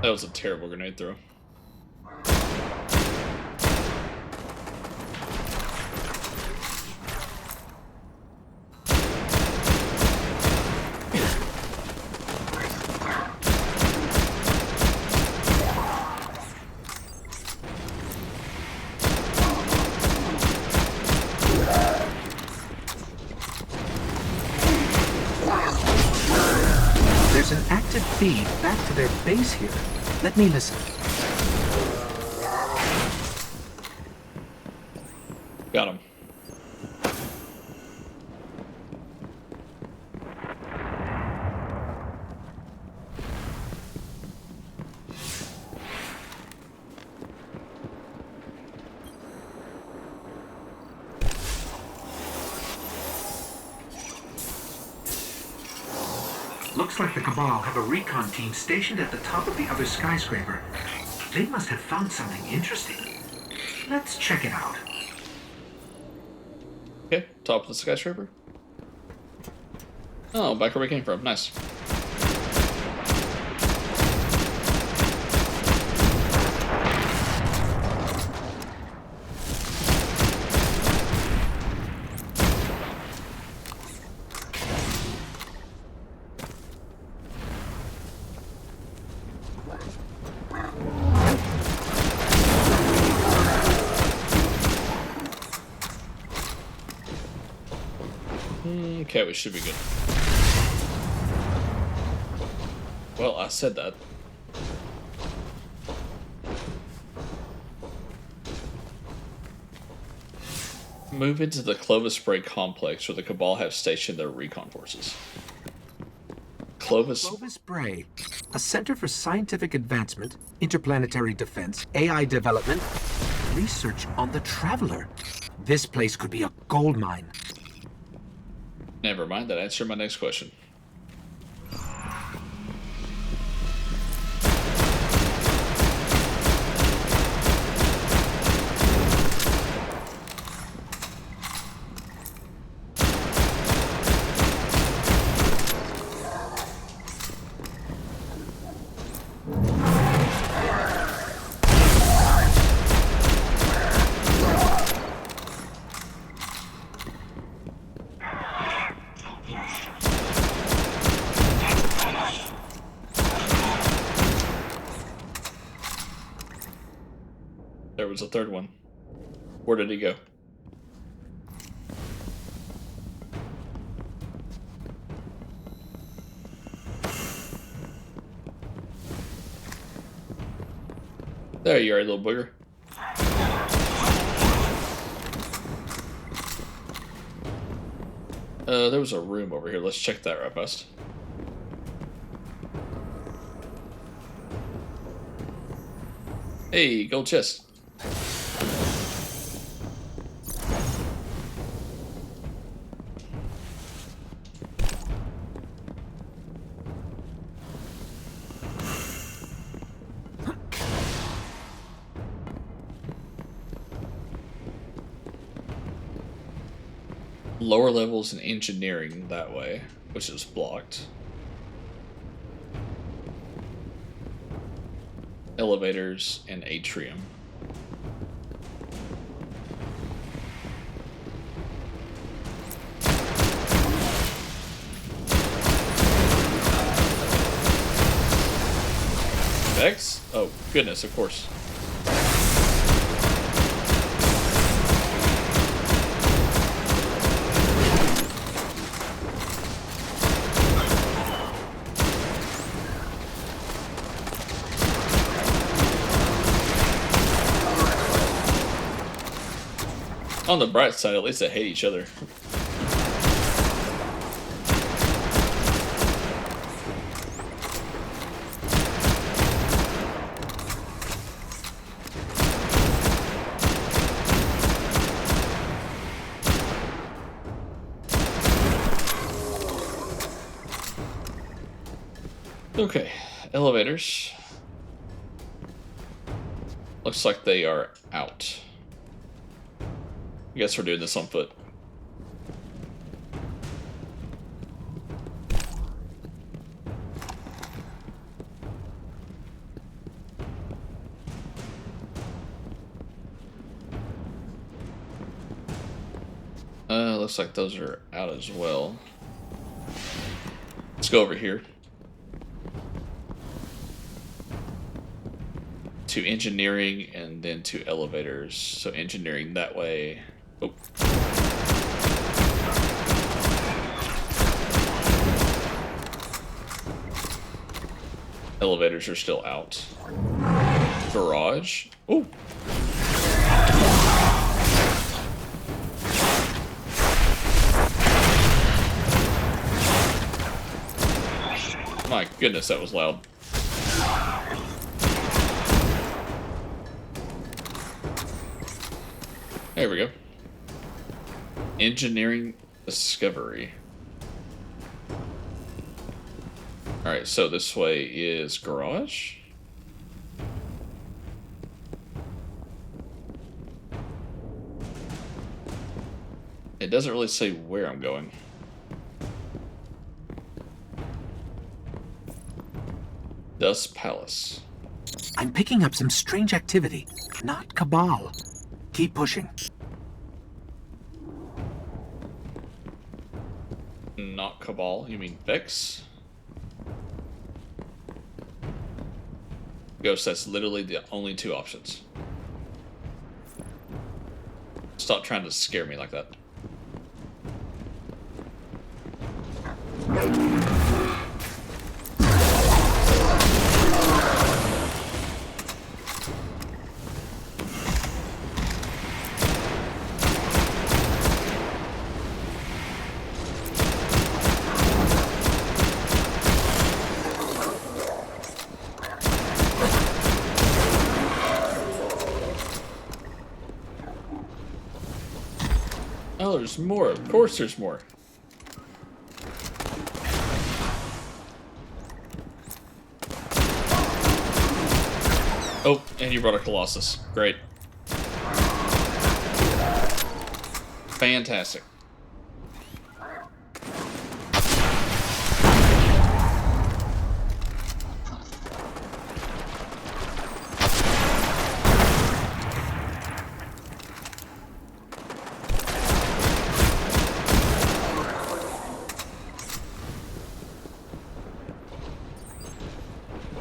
That was a terrible grenade throw. There's an active feed back to their base here. Let me listen. Got him. Looks like the Cabal have a recon team stationed at the top of the other skyscraper. They must have found something interesting. Let's check it out. Okay, top of the skyscraper. Oh, back where we came from. Nice. Okay, we should be good. Well, I said that. Move into the Clovis Spray complex where the Cabal have stationed their recon forces. Clovis Bray, a center for scientific advancement, interplanetary defense, AI development, research on the Traveler. This place could be a gold mine. Never mind, that answered my next question. There was a third one. Where did he go? There you are, little booger. There was a room over here. Let's check that right fast. Hey, gold chest. Lower levels in engineering that way, which is blocked. Elevators and atrium. Vex? Oh, goodness, of course. On the bright side, at least they hate each other. Okay, elevators. Looks like they are out. I guess we're doing this on foot. Looks like those are out as well. Let's go over here. To engineering and then to elevators. So engineering that way. Oh. Elevators are still out. Garage. Oh. My goodness, that was loud. There we go. Engineering discovery. Alright, so this way is garage. It doesn't really say where I'm going. Dust Palace. I'm picking up some strange activity. Not Cabal. Keep pushing. Not Cabal, you mean Vex? Ghost, that's literally the only two options. Stop trying to scare me like that. Oh, there's more. Of course there's more. Oh, and you brought a Colossus. Great. Fantastic.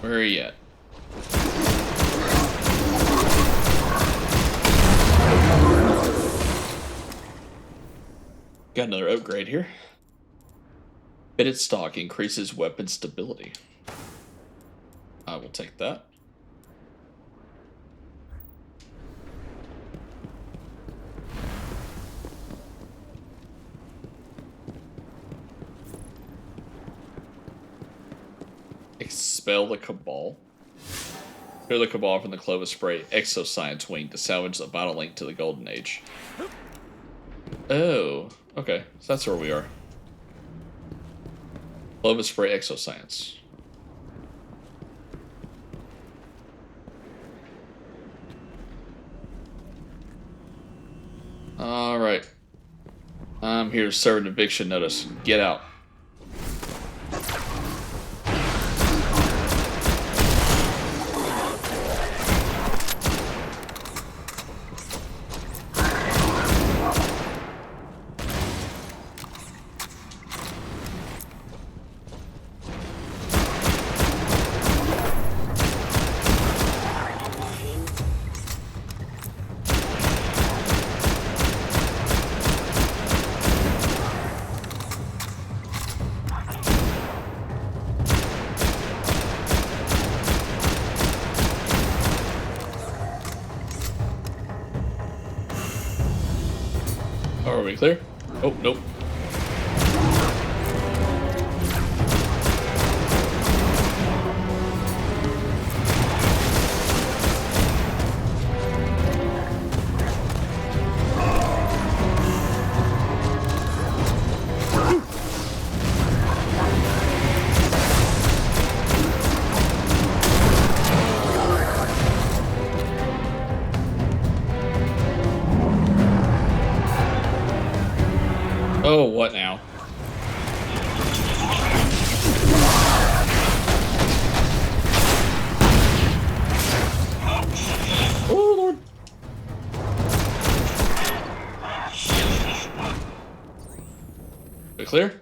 Where are you at? Got another upgrade here. Fitted stock increases weapon stability. I will take that. Expel the Cabal. Clear the Cabal from the Clovis Spray Exoscience Wing to salvage the vital link to the Golden Age. Oh, okay. So that's where we are. Clovis Spray Exoscience. Alright. I'm here to serve an eviction notice. Get out. Are we clear? Oh, nope. Oh, what now? Oh, Lord. We clear?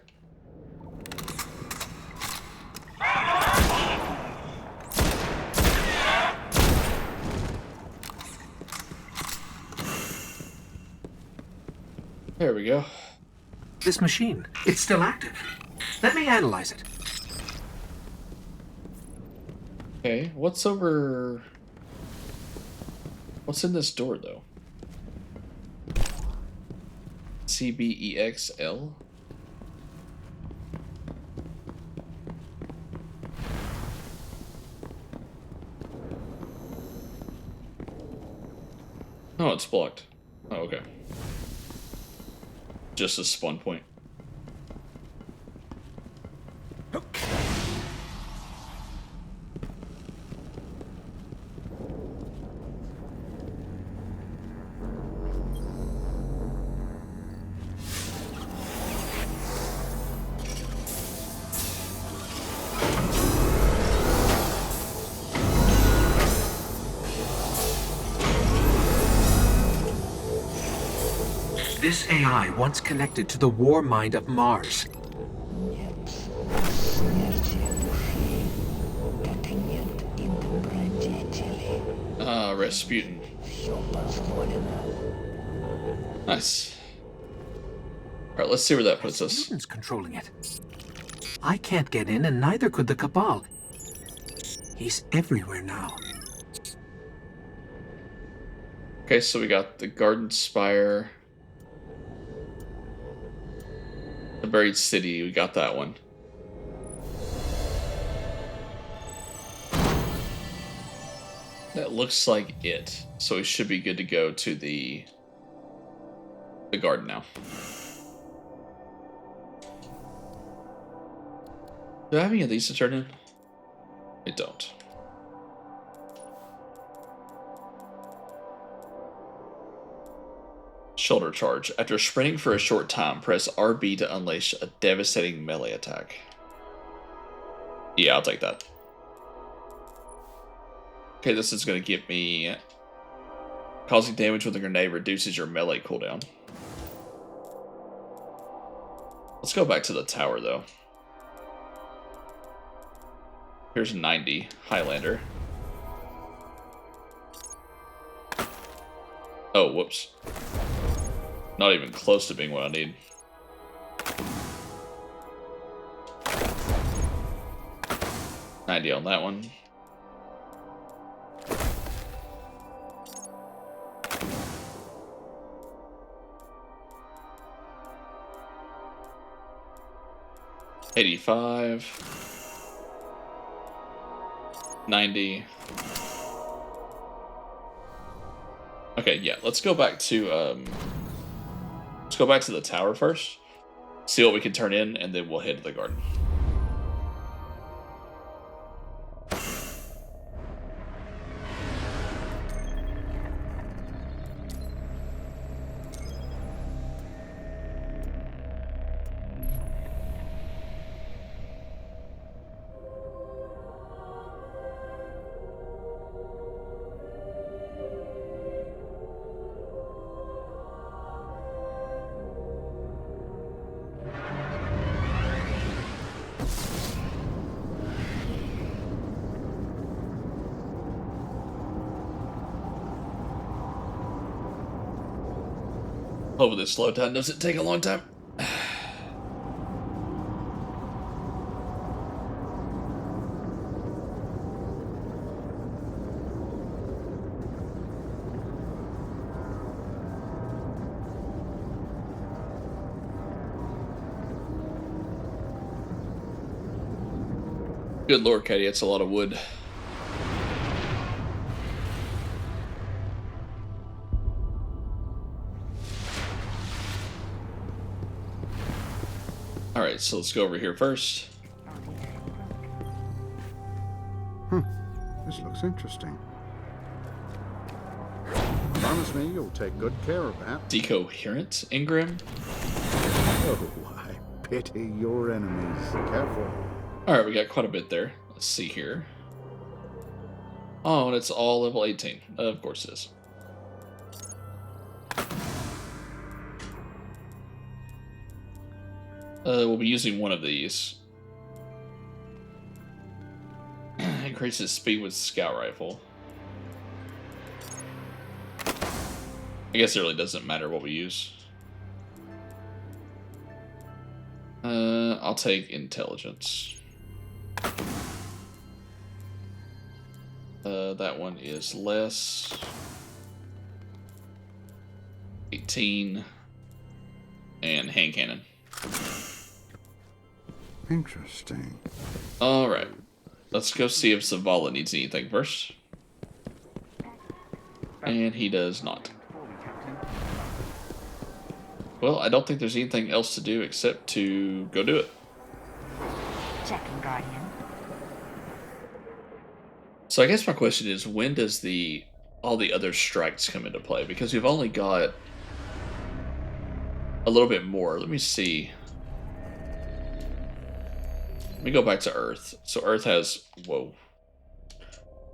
There we go. This machine, it's still active. Let me analyze it. Okay, what's over... What's in this door, though? CBEXL? Oh, it's blocked. Oh, okay. Just a spawn point. This AI once connected to the war mind of Mars. Rasputin. Nice. Alright, let's see where that puts us. Rasputin's controlling it. I can't get in, and neither could the Cabal. He's everywhere now. Okay, so we got the Garden Spire. The Buried City, we got that one. That looks like it. So we should be good to go to the garden now. Do I have any of these to turn in? I don't. Shoulder charge. After sprinting for a short time, press RB to unleash a devastating melee attack. Yeah, I'll take that. Okay, this is going to give me... Causing damage with a grenade reduces your melee cooldown. Let's go back to the tower, though. Here's 90, Highlander. Oh, whoops. Not even close to being what I need. $90 on that one. $85. 90. Okay, yeah, let's go back to the tower first. See what we can turn in, and then we'll head to the garden. Hopefully this slow down doesn't take a long time. Good lord, Katie, that's a lot of wood. Alright, so let's go over here first. This looks interesting. Promise me you'll take good care of that. Decoherent engram? Oh, I pity your enemies. Careful. Alright, we got quite a bit there. Let's see here. Oh, and it's all level 18. Of course it is. We'll be using one of these. Increases speed with scout rifle. I guess it really doesn't matter what we use. I'll take intelligence. That one is less. 18. And hand cannon. Interesting. Alright. Let's go see if Zavala needs anything first. And he does not. Well, I don't think there's anything else to do except to go do it. Checking, Guardian. So I guess my question is, when does all the other strikes come into play? Because we've only got a little bit more. Let me see. Let me go back to Earth. So Earth has... Whoa.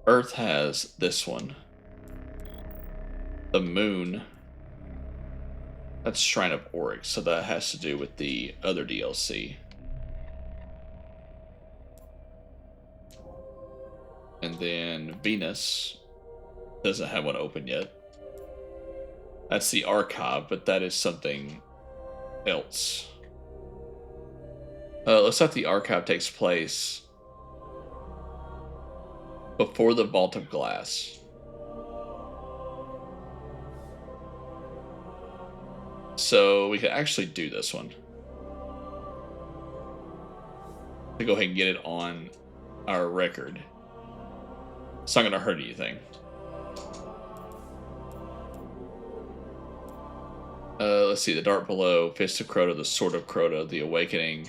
Earth has this one. The Moon. That's Shrine of Oryx, so that has to do with the other DLC. And then Venus doesn't have one open yet. That's the Archive, but that is something else. Looks like the archive takes place before the Vault of Glass. So we could actually do this one. To go ahead and get it on our record. It's not going to hurt anything. Let's see. The Dark Below, Fist of Crota, the Sword of Crota, the Awakening.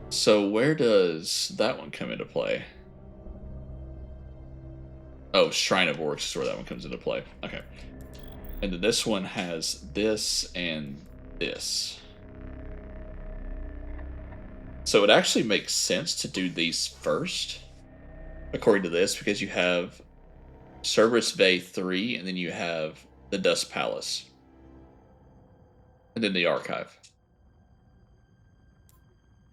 So where does that one come into play? Oh, Shrine of Orcs is where that one comes into play. Okay. And then this one has this and this. So it actually makes sense to do these first, according to this, because you have Cerberus Bay 3, and then you have the Dust Palace. And then the Archive.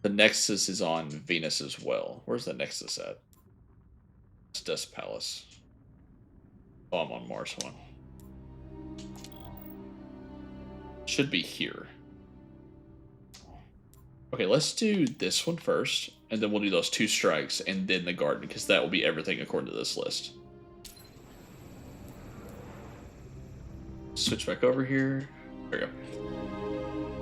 The Nexus is on Venus as well. Where's the Nexus at? It's Dust Palace. Oh, I'm on Mars one. Should be here. Okay, let's do this one first, and then we'll do those 2 strikes, and then the garden, because that will be everything according to this list. Switch back over here. There we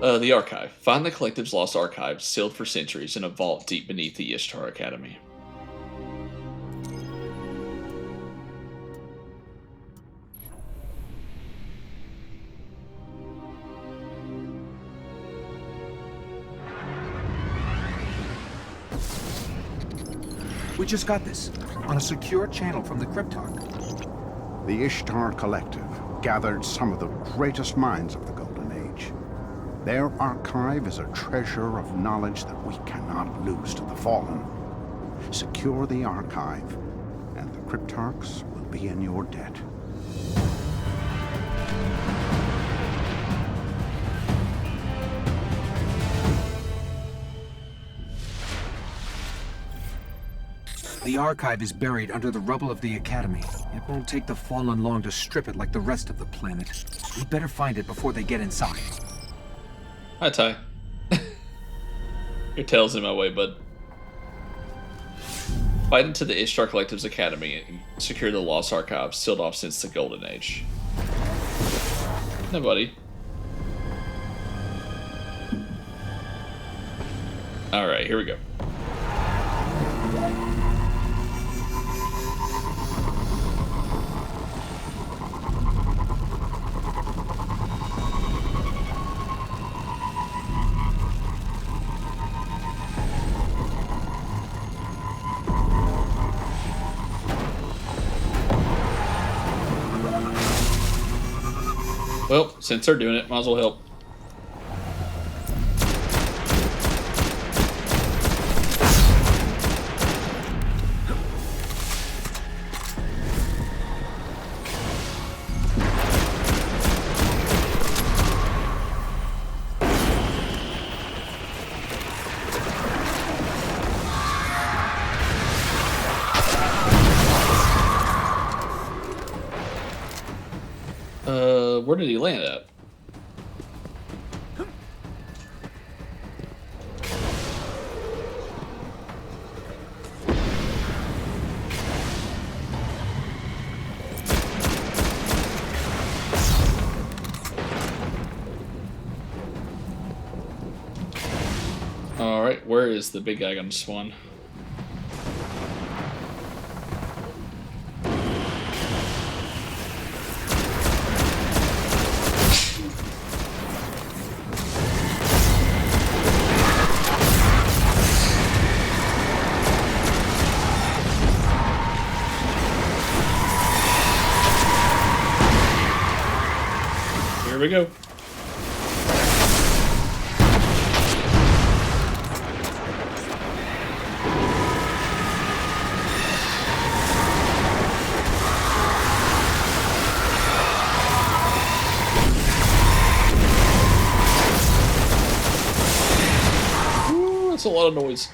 go. The Archive. Find the Collective's lost archives, sealed for centuries, in a vault deep beneath the Ishtar Academy. We just got this on a secure channel from the Cryptarch. The Ishtar Collective gathered some of the greatest minds of the Golden Age. Their archive is a treasure of knowledge that we cannot lose to the Fallen. Secure the archive, and the Cryptarchs will be in your debt. The archive is buried under the rubble of the Academy. It won't take the Fallen long to strip it like the rest of the planet. We'd better find it before they get inside. Hi, Ty. Your tail's in my way, bud. Fight into the Ishtar Collective's Academy and secure the lost archives sealed off since the Golden Age. No, buddy. Alright, here we go. Well, since they're doing it, might as well help. Where did he land at? Alright, where is the big guy gonna spawn? Here we go. Ooh, that's a lot of noise.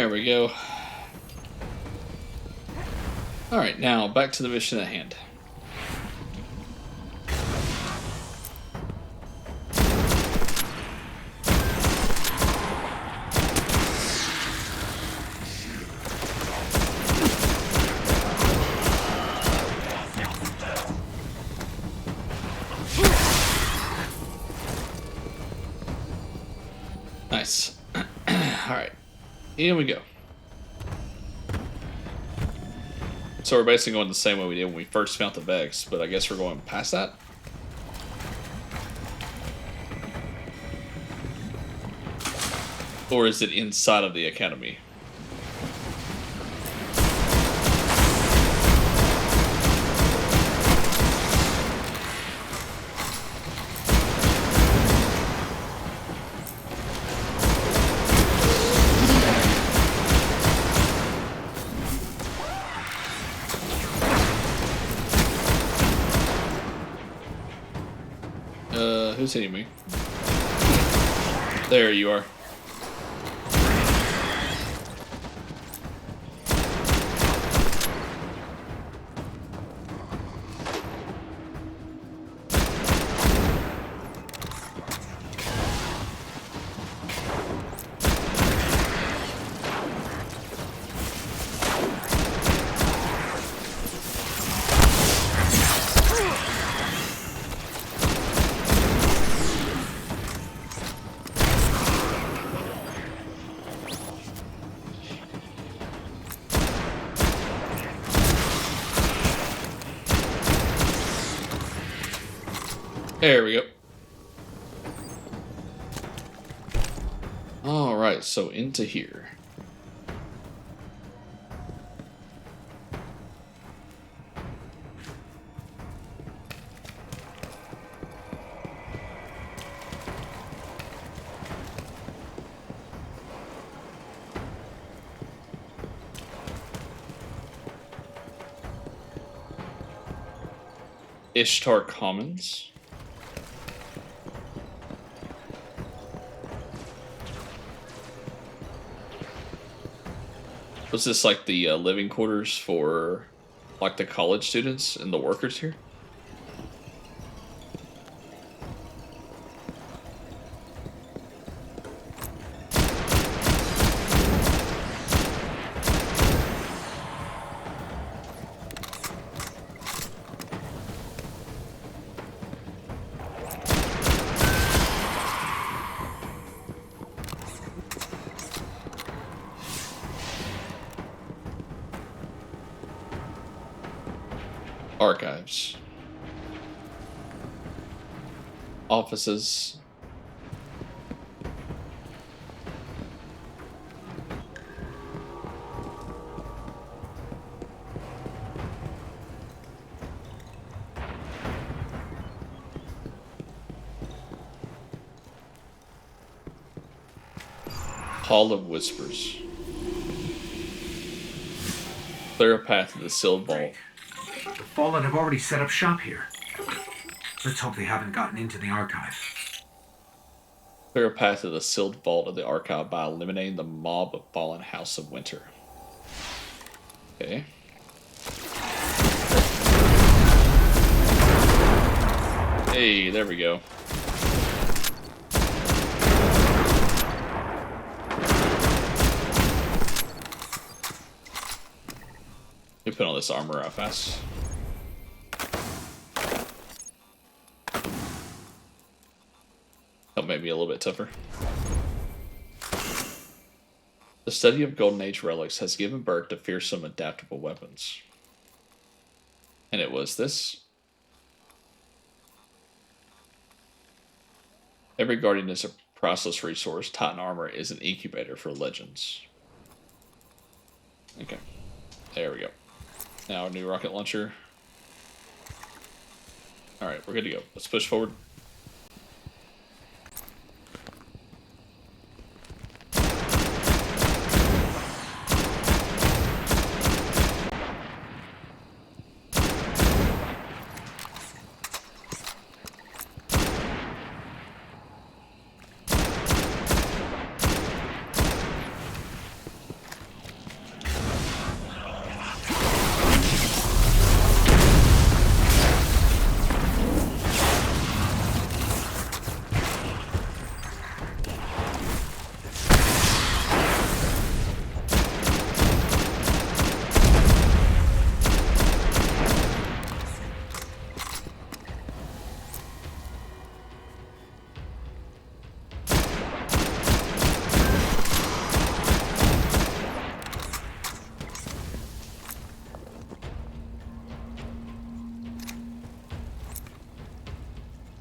There we go. Alright, now back to the mission at hand. Nice. Alright. Here we go. So we're basically going the same way we did when we first found the Vex, but I guess we're going past that? Or is it inside of the academy? Who's hitting me? There you are. There we go. Alright, so into here. Ishtar Commons. Was this like the living quarters for like the college students and the workers here? Archives. Offices. Hall of Whispers. Clear a path to the sealed vault. The Fallen have already set up shop here. Let's hope they haven't gotten into the archive. Clear a path to the sealed vault of the archive by eliminating the mob of fallen House of Winter. Okay. Hey, there we go. Let me put on this armor out fast. Help make me a little bit tougher. The study of Golden Age relics has given birth to fearsome adaptable weapons. And it was this. Every guardian is a priceless resource. Titan armor is an incubator for legends. Okay. There we go. Now a new rocket launcher. Alright, we're good to go. Let's push forward.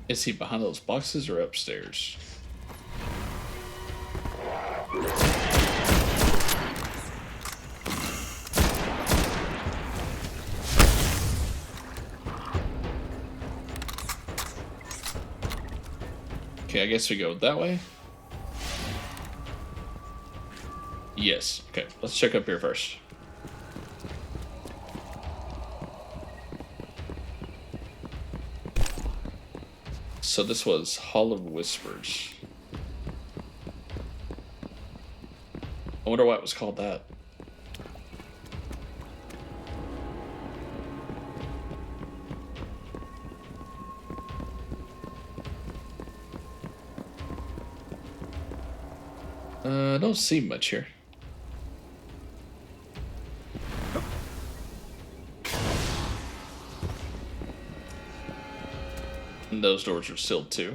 Is he behind those boxes or upstairs? Okay, I guess we go that way. Yes. Okay, let's check up here first. So this was Hall of Whispers. I wonder why it was called that. I don't see much here. And those doors are sealed too.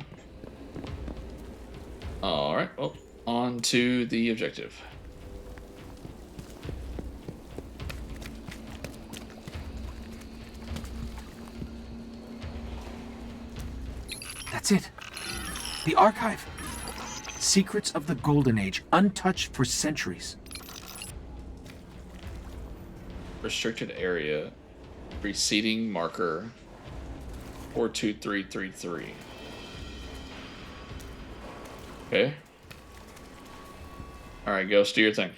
Alright, well, on to the objective. That's it. The archive. Secrets of the Golden Age, untouched for centuries. Restricted area. Preceding marker 42333. Okay. Alright, Ghost, do your thing.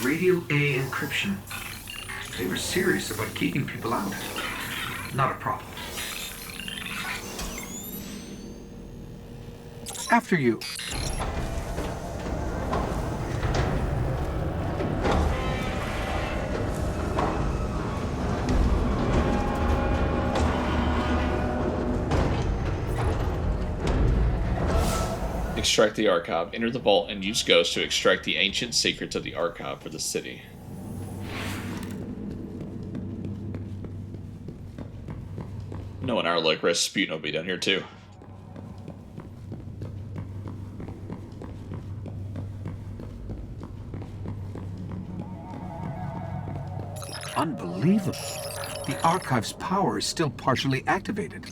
Radio A encryption. They were serious about keeping people out. Not a problem. After you. Extract the archive. Enter the vault and use Ghost to extract the ancient secrets of the archive for the city. Knowing our luck, Rasputin will be down here too. Unbelievable. The archive's power is still partially activated.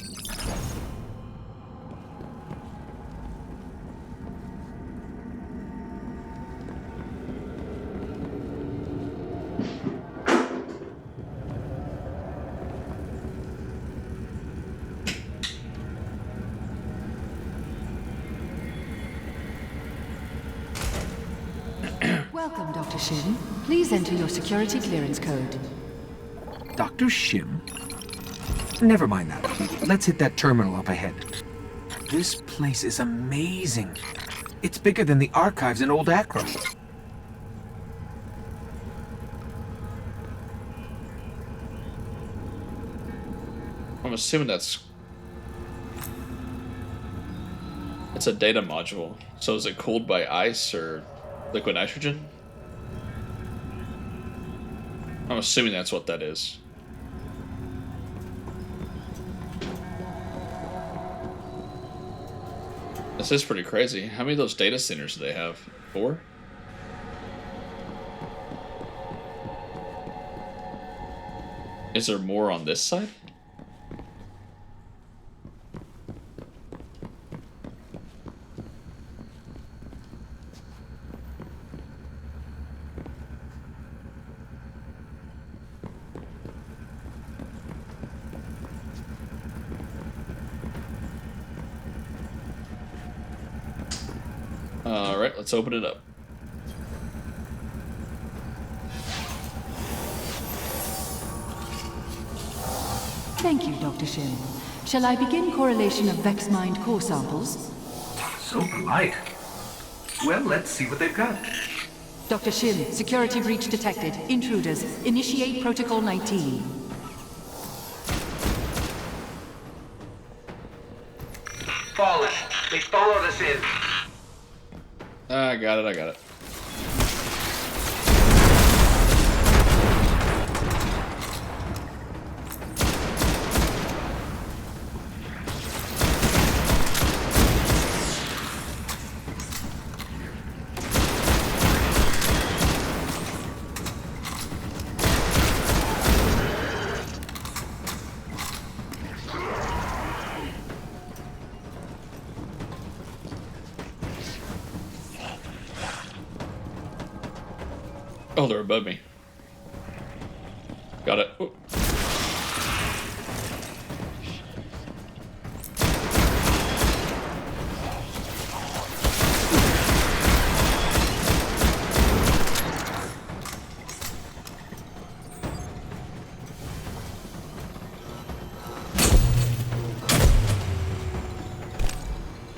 Welcome, Dr. Shin. Please enter your security clearance code. Dr. Shim? Never mind that. Let's hit that terminal up ahead. This place is amazing. It's bigger than the archives in Old Acro. I'm assuming that's... It's a data module. So is it cooled by ice or liquid nitrogen? I'm assuming that's what that is. This is pretty crazy. How many of those data centers do they have? 4? Is there more on this side? Alright, let's open it up. Thank you, Dr. Shin. Shall I begin correlation of Vexmind core samples? So polite. Well, let's see what they've got. Dr. Shin, security breach detected. Intruders. Initiate Protocol 19. Fallen. They followed us in. I got it, I got it. Oh, they're above me. Got it. Ooh.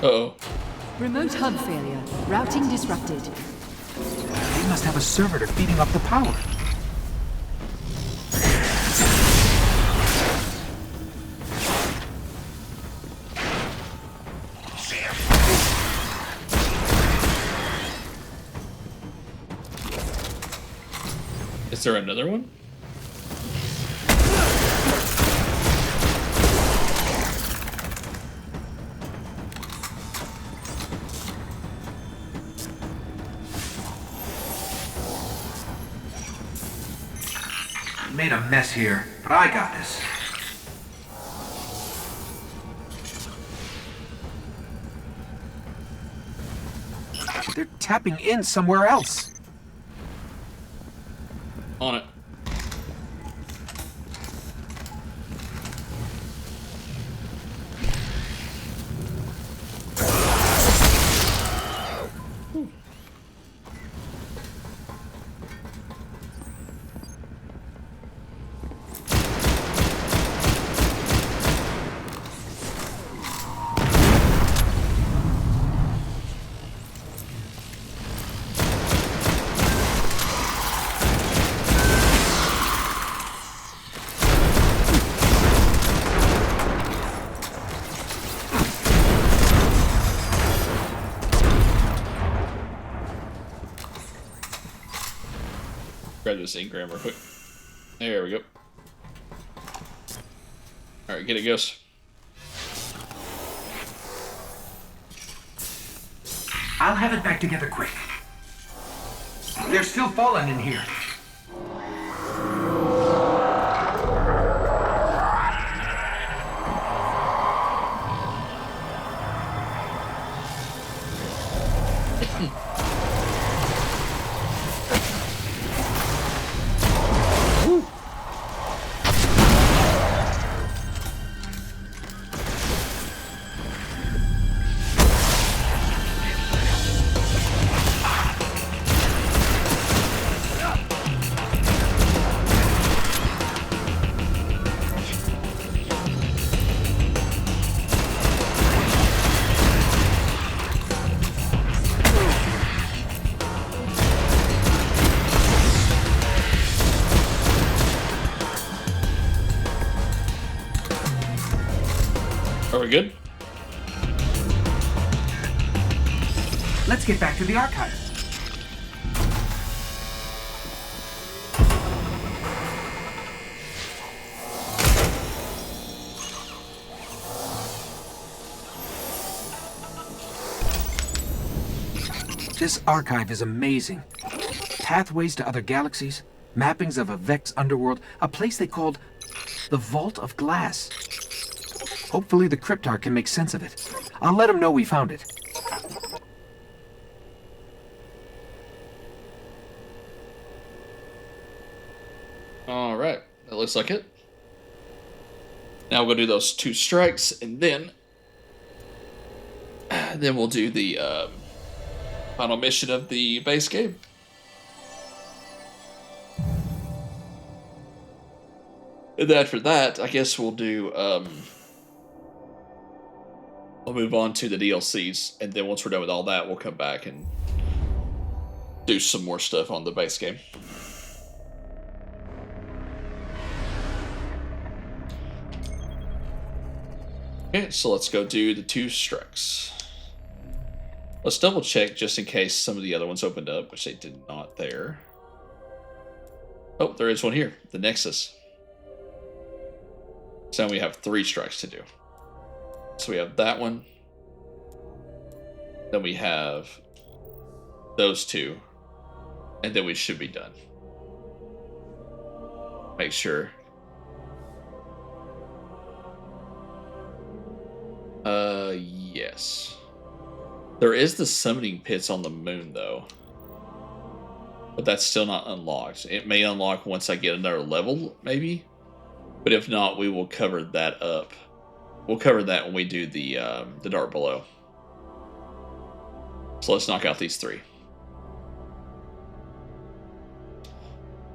Uh-oh. Remote hub failure. Routing disrupted. They must have a servitor feeding up the power. Is there another one? Made a mess here, but I got this. They're tapping in somewhere else. On it. Grab this engram real quick. There we go. Alright, get it, Ghost. I'll have it back together quick. They're still falling in here. Are we good? Let's get back to the archive. This archive is amazing. Pathways to other galaxies, mappings of a Vex underworld, a place they called the Vault of Glass. Hopefully the Cryptarch can make sense of it. I'll let him know we found it. Alright, that looks like it. Now we'll do those 2 strikes, and then we'll do the final mission of the base game. And then after that, I guess we'll do we'll move on to the DLCs, and then once we're done with all that, we'll come back and do some more stuff on the base game. Okay, so let's go do the 2 strikes. Let's double check just in case some of the other ones opened up, which they did not there. Oh, there is one here, the Nexus. So now we have 3 strikes to do. So we have that one. Then we have those 2. And then we should be done. Make sure. Yes. There is the summoning pits on the moon, though. but that's still not unlocked. It may unlock once I get another level, maybe. But if not, we will cover that up. We'll cover that when we do the Dark Below. So let's knock out these 3.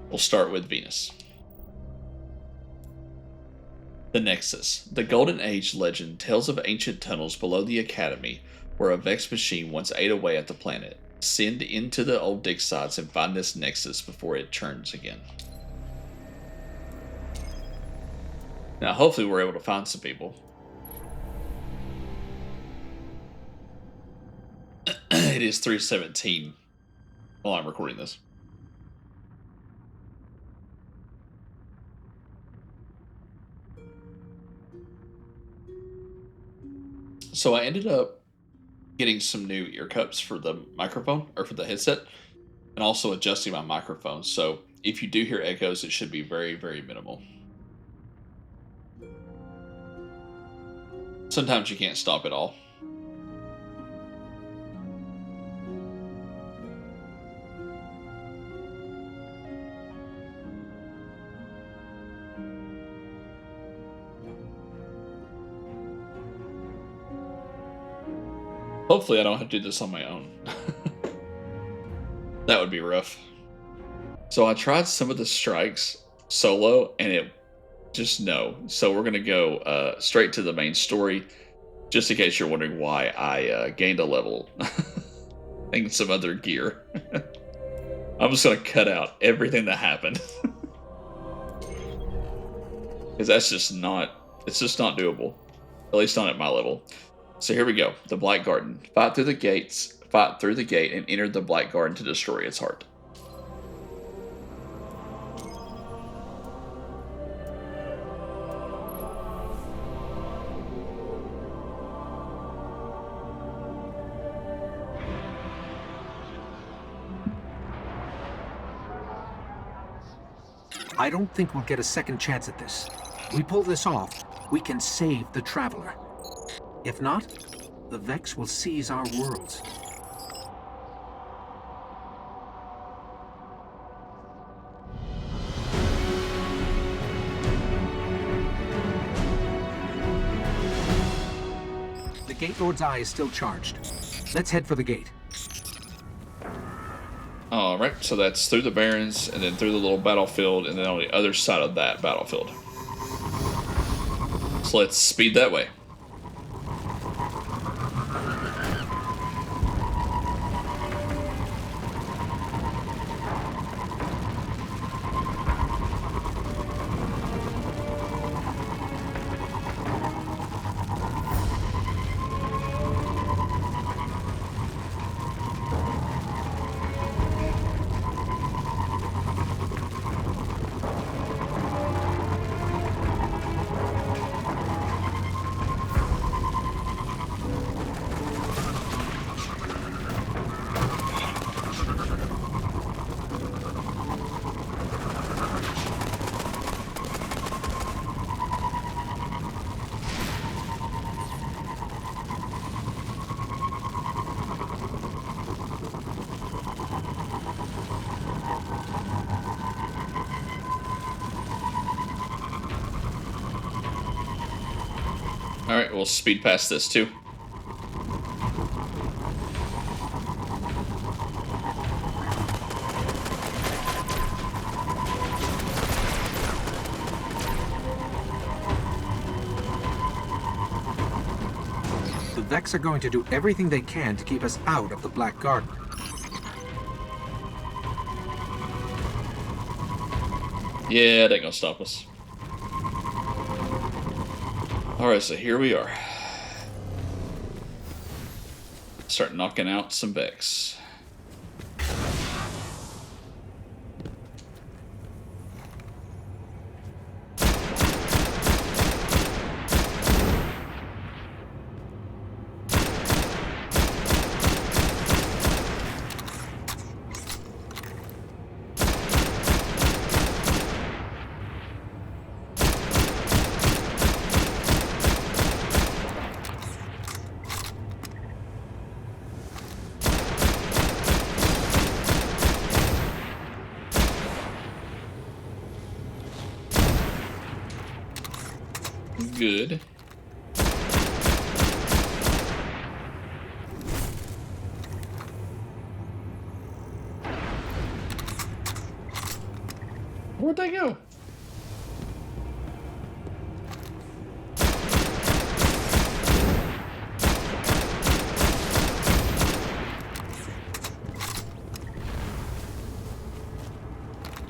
We'll start with Venus. The Nexus. The Golden Age legend tells of ancient tunnels below the Academy where a Vex machine once ate away at the planet. Send into the old dig sites and find this Nexus before it turns again. Now, hopefully we're able to find some people. It is 3:17 while I'm recording this. So I ended up getting some new ear cups for the microphone, or for the headset, and also adjusting my microphone. So if you do hear echoes, it should be very, very minimal. Sometimes you can't stop it all. Hopefully I don't have to do this on my own. That would be rough. So I tried some of the strikes solo, and it just no. So we're going to go straight to the main story, just in case you're wondering why I gained a level and some other gear. I'm just going to cut out everything that happened. Because that's just not, it's just not doable. At least not at my level. So here we go. The Black Garden. Fight through the gates. Fight through the gate and enter the Black Garden to destroy its heart. I don't think we'll get a second chance at this. We pull this off, we can save the Traveler. If not, the Vex will seize our worlds. The Gate Lord's eye is still charged. Let's head for the gate. Alright, so that's through the Barrens, and then through the little battlefield, and then on the other side of that battlefield. So let's speed that way. Alright, we'll speed past this too. The Vex are going to do everything they can to keep us out of the Black Garden. Yeah, that ain't gonna stop us. Alright, so here we are. Start knocking out some Vex. Good. Where'd they go?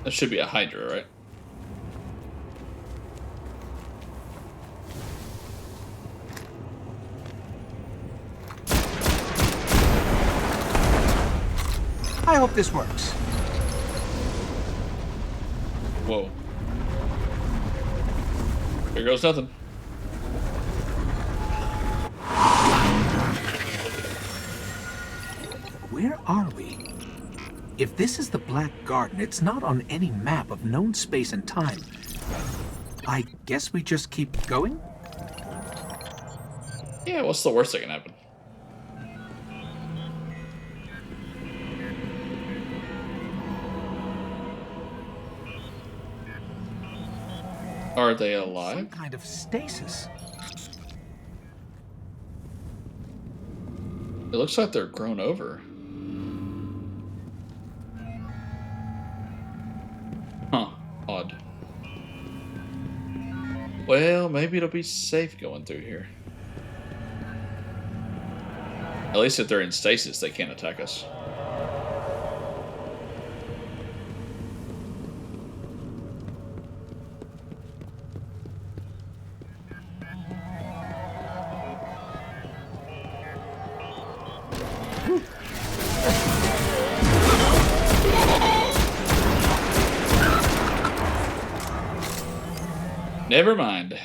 That should be a Hydra, right? I hope this works. Whoa. Here goes nothing. Where are we? If this is the Black Garden, it's not on any map of known space and time. I guess we just keep going? Yeah, what's the worst that can happen? Are they alive? Some kind of stasis. It looks like they're grown over. Huh. Odd. Well, maybe it'll be safe going through here. At least if they're in stasis, they can't attack us. Never mind.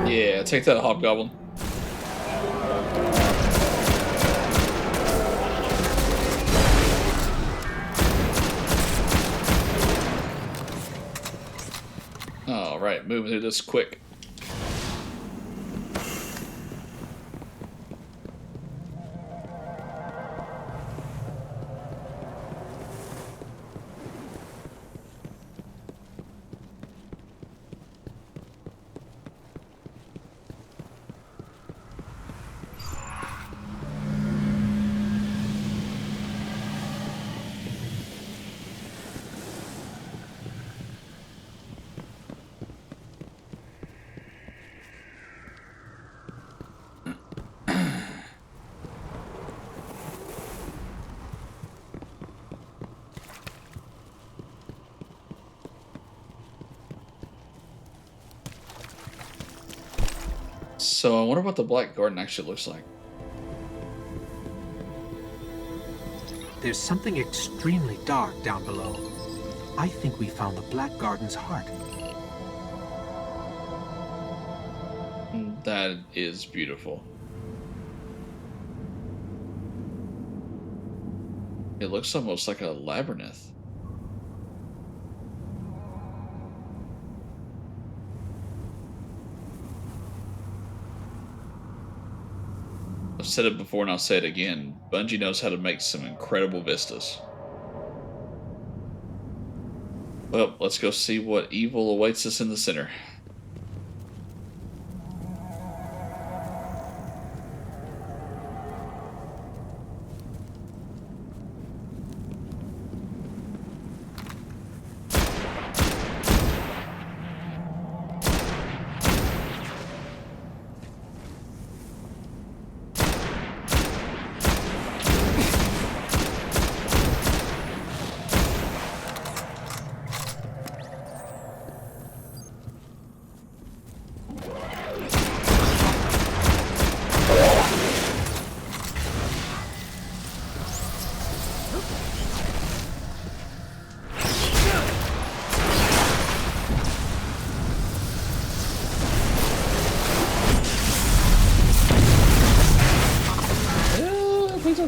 Yeah, take that, Hobgoblin. Alright, moving through this quick. So I wonder what the Black Garden actually looks like. There's something extremely dark down below. I think we found the Black Garden's heart. That is beautiful. It looks almost like a labyrinth. I've said it before and I'll say it again. Bungie knows how to make some incredible vistas. Well, let's go see what evil awaits us in the center.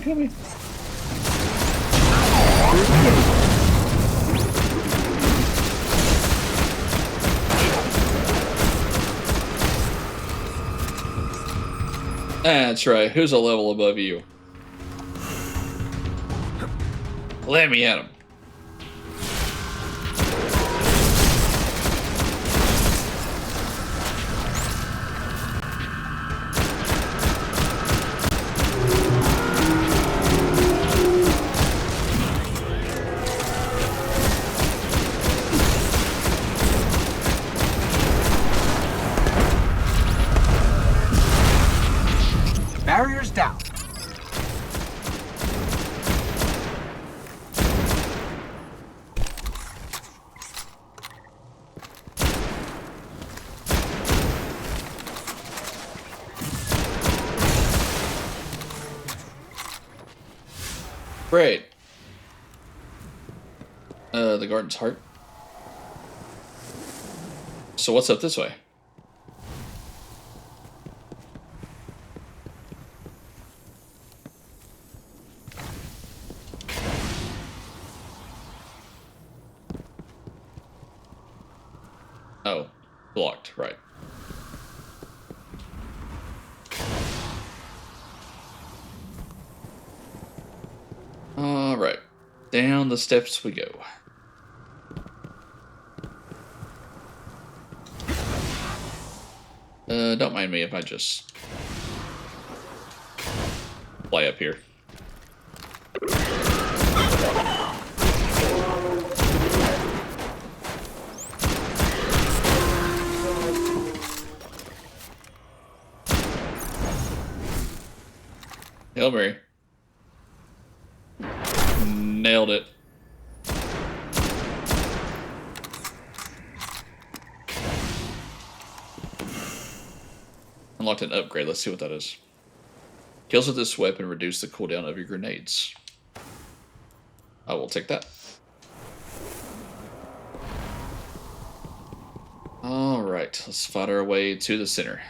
kill me. That's right. Who's a level above you? Let me at him. Barriers down. Great. The garden's heart. So what's up this way? Oh, blocked, right. All right, down the steps we go. Don't mind me if I just fly up here. Hail Mary. Nailed it. Unlocked an upgrade. Let's see what that is. Kills with this weapon reduce the cooldown of your grenades. I will take that. Alright, let's fight our way to the center.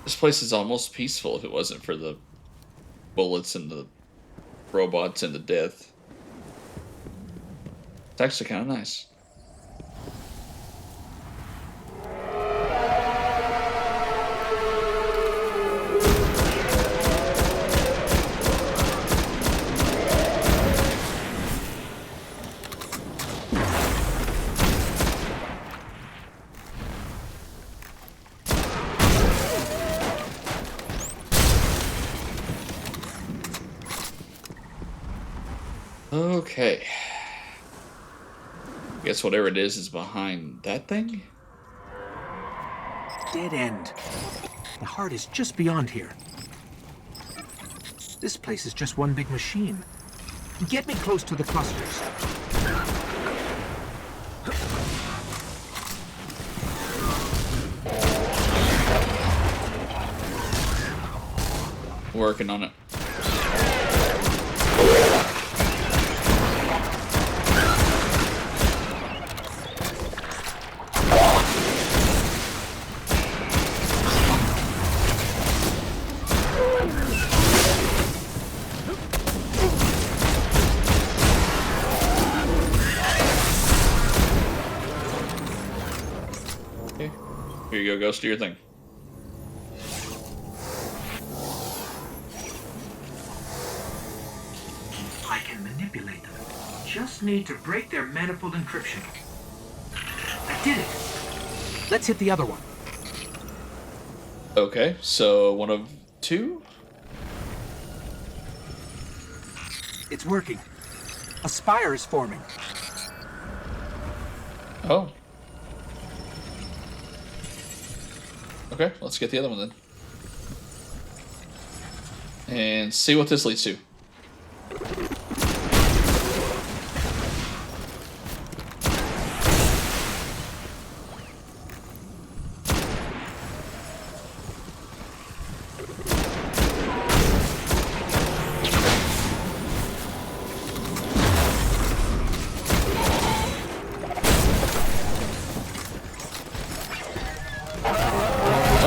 This place is almost peaceful if it wasn't for the bullets and the robots and the death. It's actually kind of nice. Okay. Guess whatever it is behind that thing? Dead end. The heart is just beyond here. This place is just one big machine. Get me close to the clusters. Working on it. Okay. Here you go, Ghost, do your thing. I can manipulate them. Just need to break their manifold encryption. Did it! Let's hit the other one. Okay, so one of two? It's working. A spire is forming. Oh. Okay, let's get the other one then. And see what this leads to.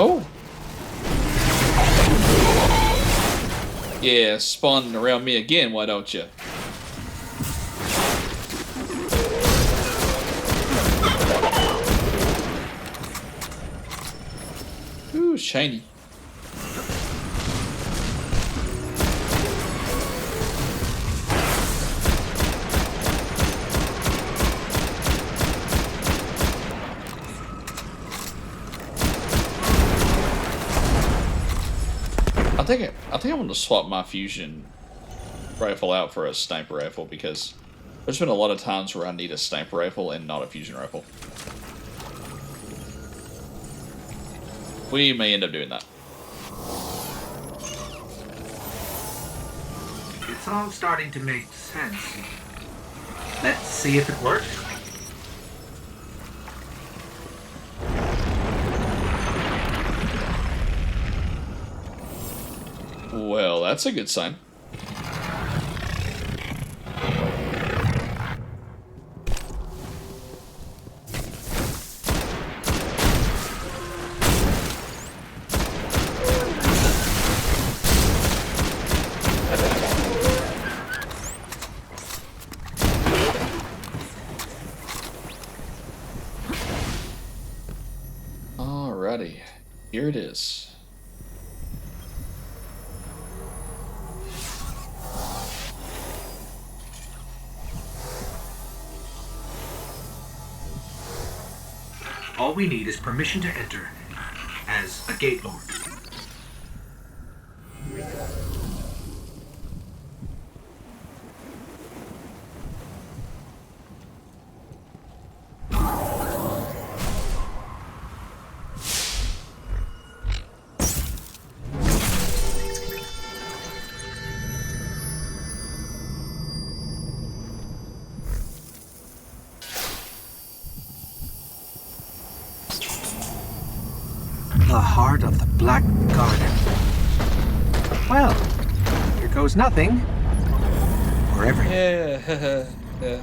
Oh! Yeah, spawning around me again, why don't you? Ooh, shiny. I think I'm gonna swap my fusion rifle out for a sniper rifle because there's been a lot of times where I need a sniper rifle and not a fusion rifle. We may end up doing that. It's all starting to make sense. Let's see if it works. Well, that's a good sign. Alrighty, here it is. All we need is permission to enter as a Gate Lord. The heart of the Black Garden. Well, here goes nothing. Or everything. Yeah. Yeah.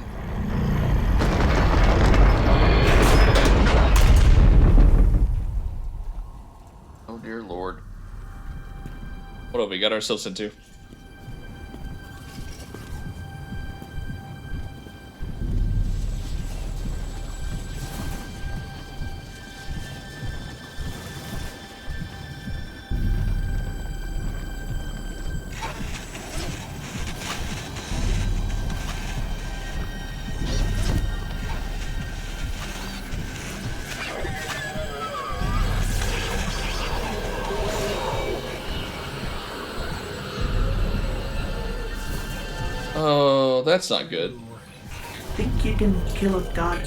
Oh dear Lord. What have we got ourselves into? Oh, that's not good. Think you can kill a god?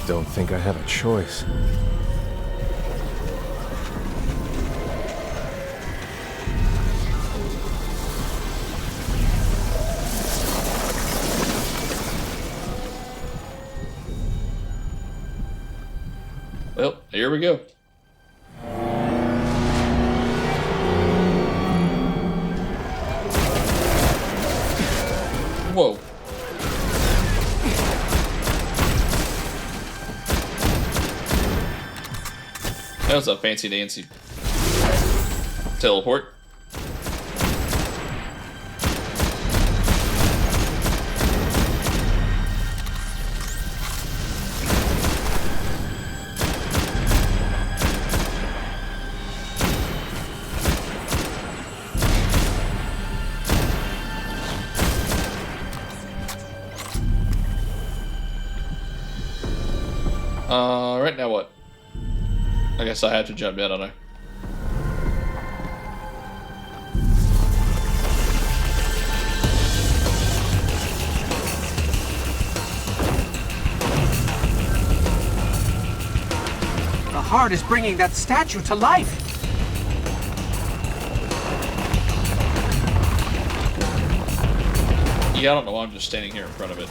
Don't think I have a choice. Well, here we go. Whoa. That was a fancy dancy teleport. Right now what? I guess I have to jump in, don't I? The heart is bringing that statue to life. Yeah, I don't know why I'm just standing here in front of it.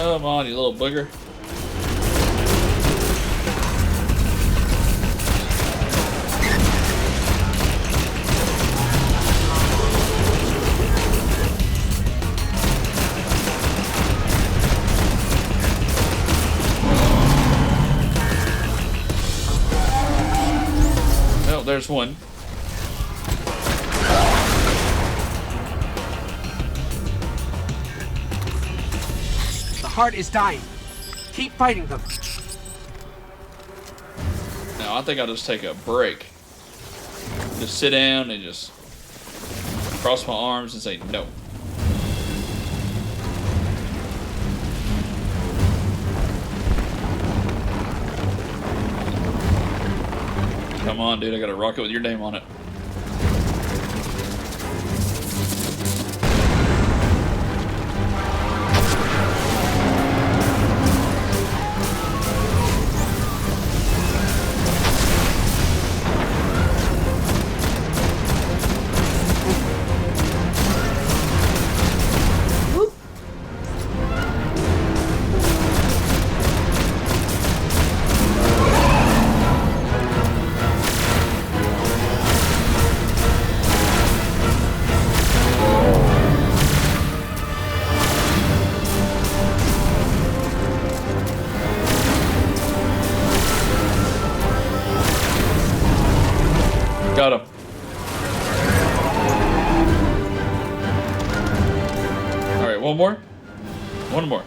Come on, you little booger. Oh, there's one. The heart is dying. Keep fighting them. Now, I think I'll just take a break. Just sit down and just cross my arms and say no. Come on, dude, I got a rocket with your name on it. Got him. Alright, one more. One more.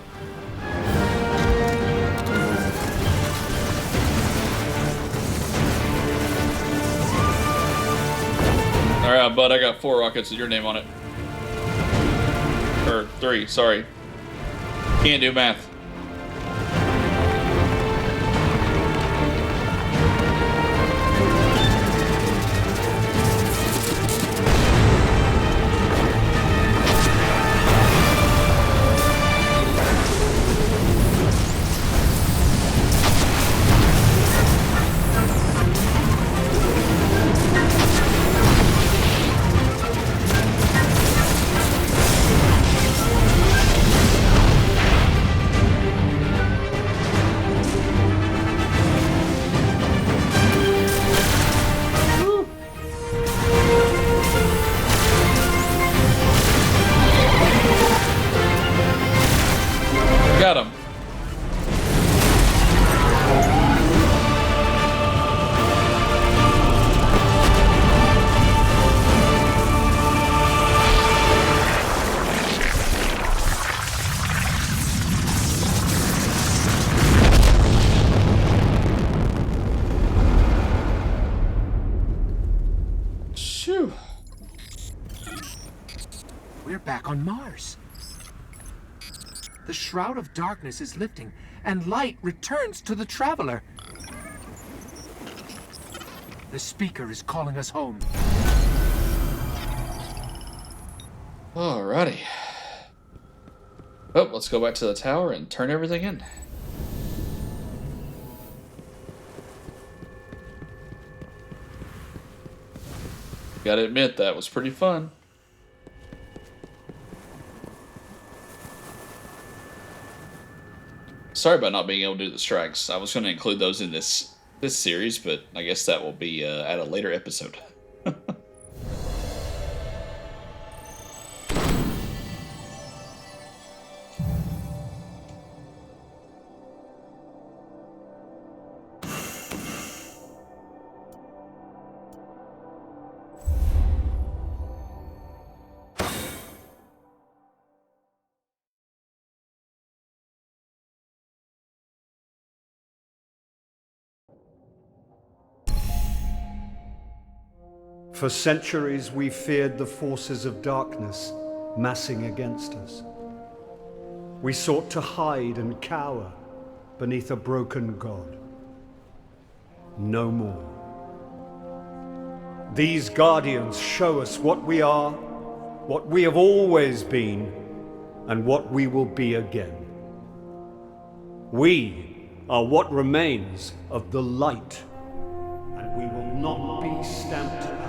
Alright, bud, I got 4 rockets with your name on it. Or 3, sorry. Can't do math. Got him. Shoo. We're back on Mars. The shroud of darkness is lifting, and light returns to the traveler. The speaker is calling us home. Alrighty. Well, let's go back to the tower and turn everything in. Gotta admit, that was pretty fun. Sorry about not being able to do the strikes. I was going to include those in this series, but I guess that will be at a later episode. For centuries we feared the forces of darkness massing against us. We sought to hide and cower beneath a broken god. No more. These guardians show us what we are, what we have always been, and what we will be again. We are what remains of the light, and we will not be stamped out.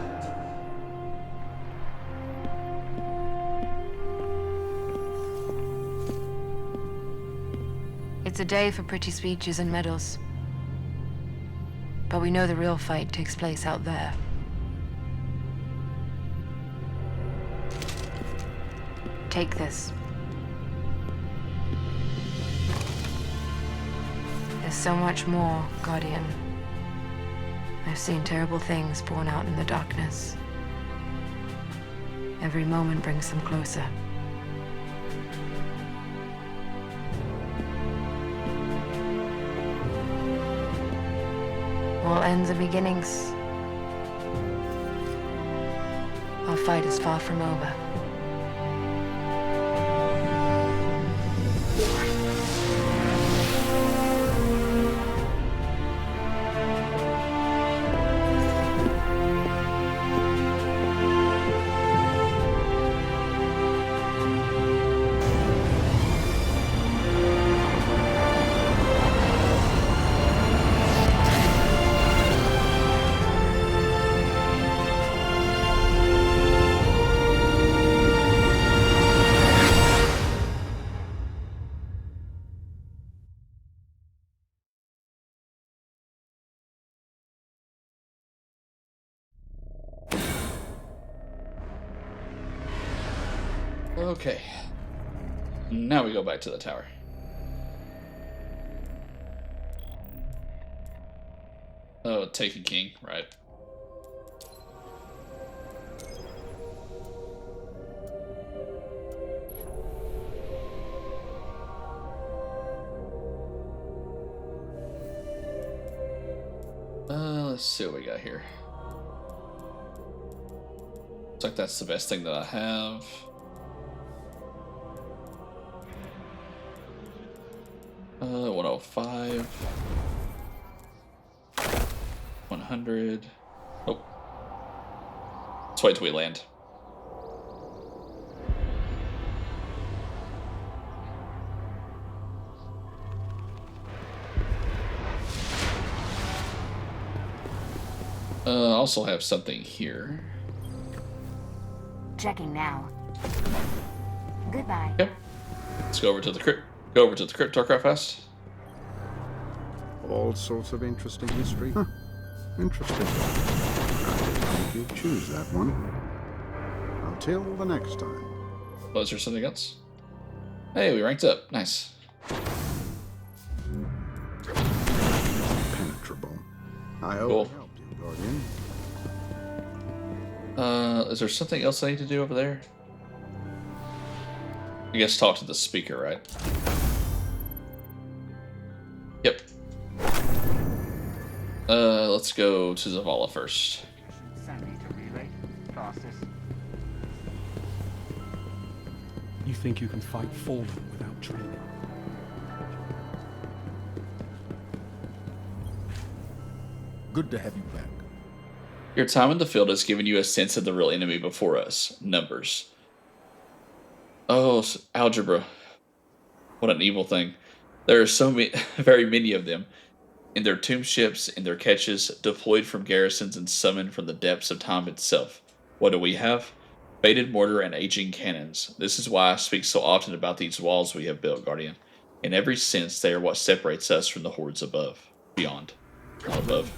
It's a day for pretty speeches and medals. But we know the real fight takes place out there. Take this. There's so much more, Guardian. I've seen terrible things born out in the darkness. Every moment brings them closer. All ends are beginnings. Our fight is far from over. Okay. Now we go back to the tower. Oh, take a king, right. Let's see what we got here. Looks like that's the best thing that I have. Uh, 105. 100. Oh. Let's wait till we land. Also have something here. Checking now. Goodbye. Yep. Let's go over to the crypt. Go over to the crypt real fast. All sorts of interesting history. Huh. Interesting. I think you choose that one. Until the next time. Was there something else? Hey, we ranked up. Nice. Penetrable. I hope Cool. it helped you, Guardian. Is there something else I need to do over there? I guess talk to the speaker, right? Yep. Let's go to Zavala first. Sandy to relay. Fastest. You think you can fight Fallen without training? Good to have you back. Your time in the field has given you a sense of the real enemy before us. Numbers. Oh, algebra. What an evil thing. There are so many, very many of them. In their tomb ships, in their catches, deployed from garrisons and summoned from the depths of time itself. What do we have? Faded mortar and aging cannons. This is why I speak so often about these walls we have built, Guardian. In every sense, they are what separates us from the hordes above. Beyond. Not above.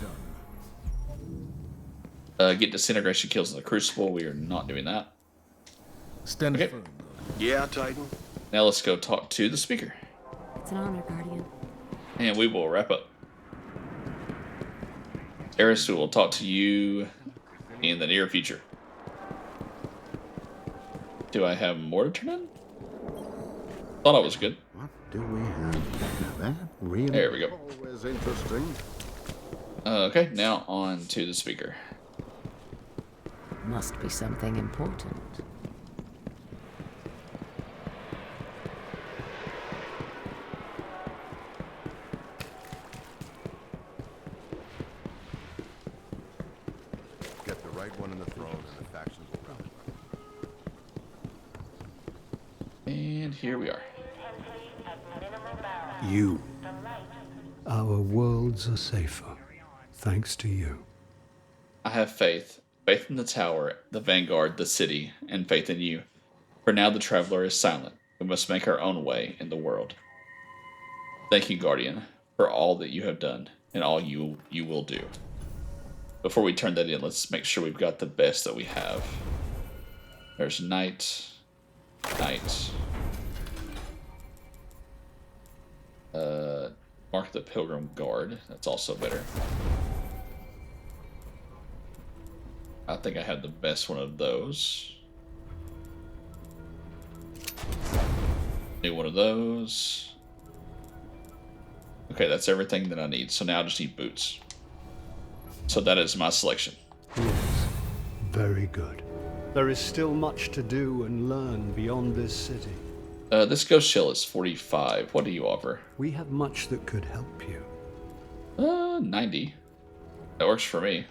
Get disintegration kills in the Crucible. We are not doing that. Stand okay. firm. Yeah, Titan. Now let's go talk to the speaker. It's an honor, Guardian. And we will wrap up. Eris, we will talk to you in the near future. Do I have more to turn in? Thought I was good. What do we have? Now that really There we go. always interesting. Okay, now on to the speaker. Must be something important. Get the right one in the throne and the factions will rally. And here we are. You. Our worlds are safer, thanks to you. I have faith. Faith in the tower, the vanguard, the city, and faith in you. For now the traveler is silent. We must make our own way in the world. Thank you, Guardian, for all that you have done and all you will do. Before we turn that in, let's make sure we've got the best that we have. There's Knight. Knight. Mark the Pilgrim Guard. That's also better. I think I had the best one of those. Need one of those. Okay, that's everything that I need. So now I just need boots. So that is my selection. Yes, very good. There is still much to do and learn beyond this city. This ghost shell is 45. What do you offer? We have much that could help you. 90. That works for me.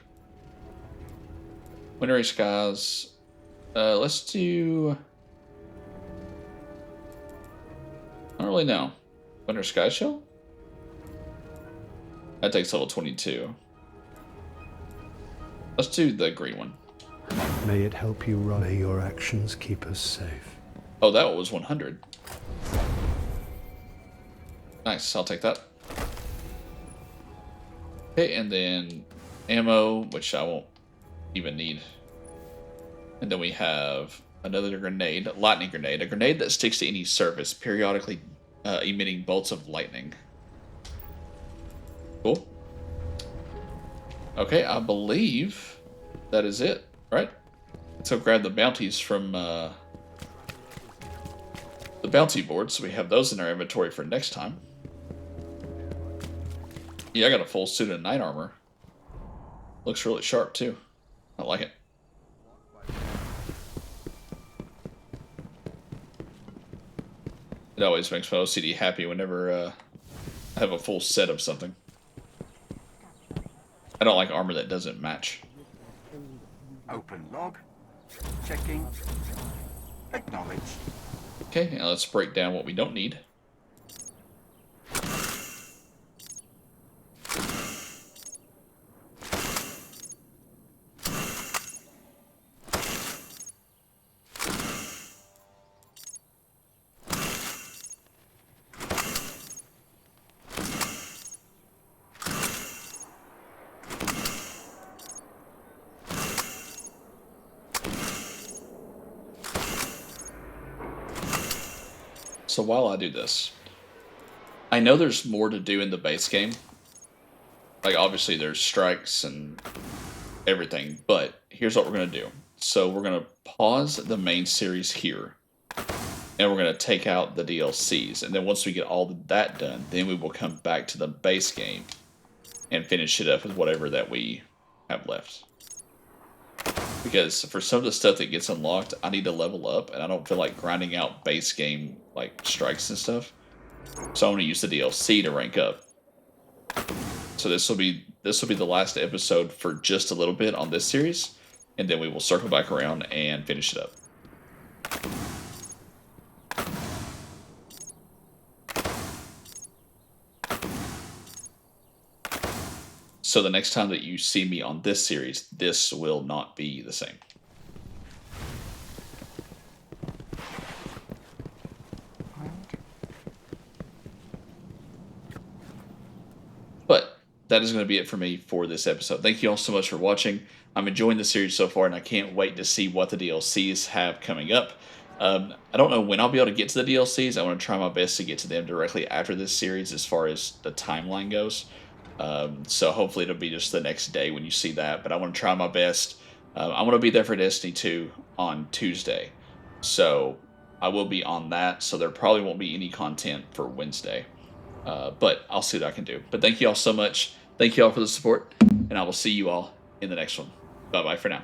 Wintry Skies. Let's do... I don't really know. Winter Sky Shell? That takes level 22. Let's do the green one. May it help you run. May your actions keep us safe. Oh, that one was 100. Nice, I'll take that. Okay, and then ammo, which I won't even need. And then we have another grenade, lightning grenade, a grenade that sticks to any surface, periodically emitting bolts of lightning. Cool. Okay, I believe that is it, right? So grab the bounties from the bounty board, so we have those in our inventory for next time. Yeah, I got a full suit of knight armor. Looks really sharp too. I like it. It always makes my OCD happy whenever I have a full set of something. I don't like armor that doesn't match. Open log. Checking. Acknowledge. Okay, now let's break down what we don't need. So while I do this, I know there's more to do in the base game. Like, obviously there's strikes and everything, but here's what we're going to do. So we're going to pause the main series here, and we're going to take out the DLCs. And then once we get all that done, then we will come back to the base game and finish it up with whatever that we have left. Because for some of the stuff that gets unlocked, I need to level up, and I don't feel like grinding out base game like strikes and stuff. So I'm going to use the DLC to rank up. So this will be the last episode for just a little bit on this series, and then we will circle back around and finish it up. So the next time that you see me on this series, this will not be the same. But that is going to be it for me for this episode. Thank you all so much for watching. I'm enjoying the series so far, and I can't wait to see what the DLCs have coming up. I don't know when I'll be able to get to the DLCs. I want to try my best to get to them directly after this series as far as the timeline goes. So hopefully it'll be just the next day when you see that, but I want to try my best. I'm going to be there for Destiny 2 on Tuesday, so I will be on that, so there probably won't be any content for Wednesday, but I'll see what I can do. But thank you all so much. Thank you all for the support, and I will see you all in the next one. Bye-bye for now.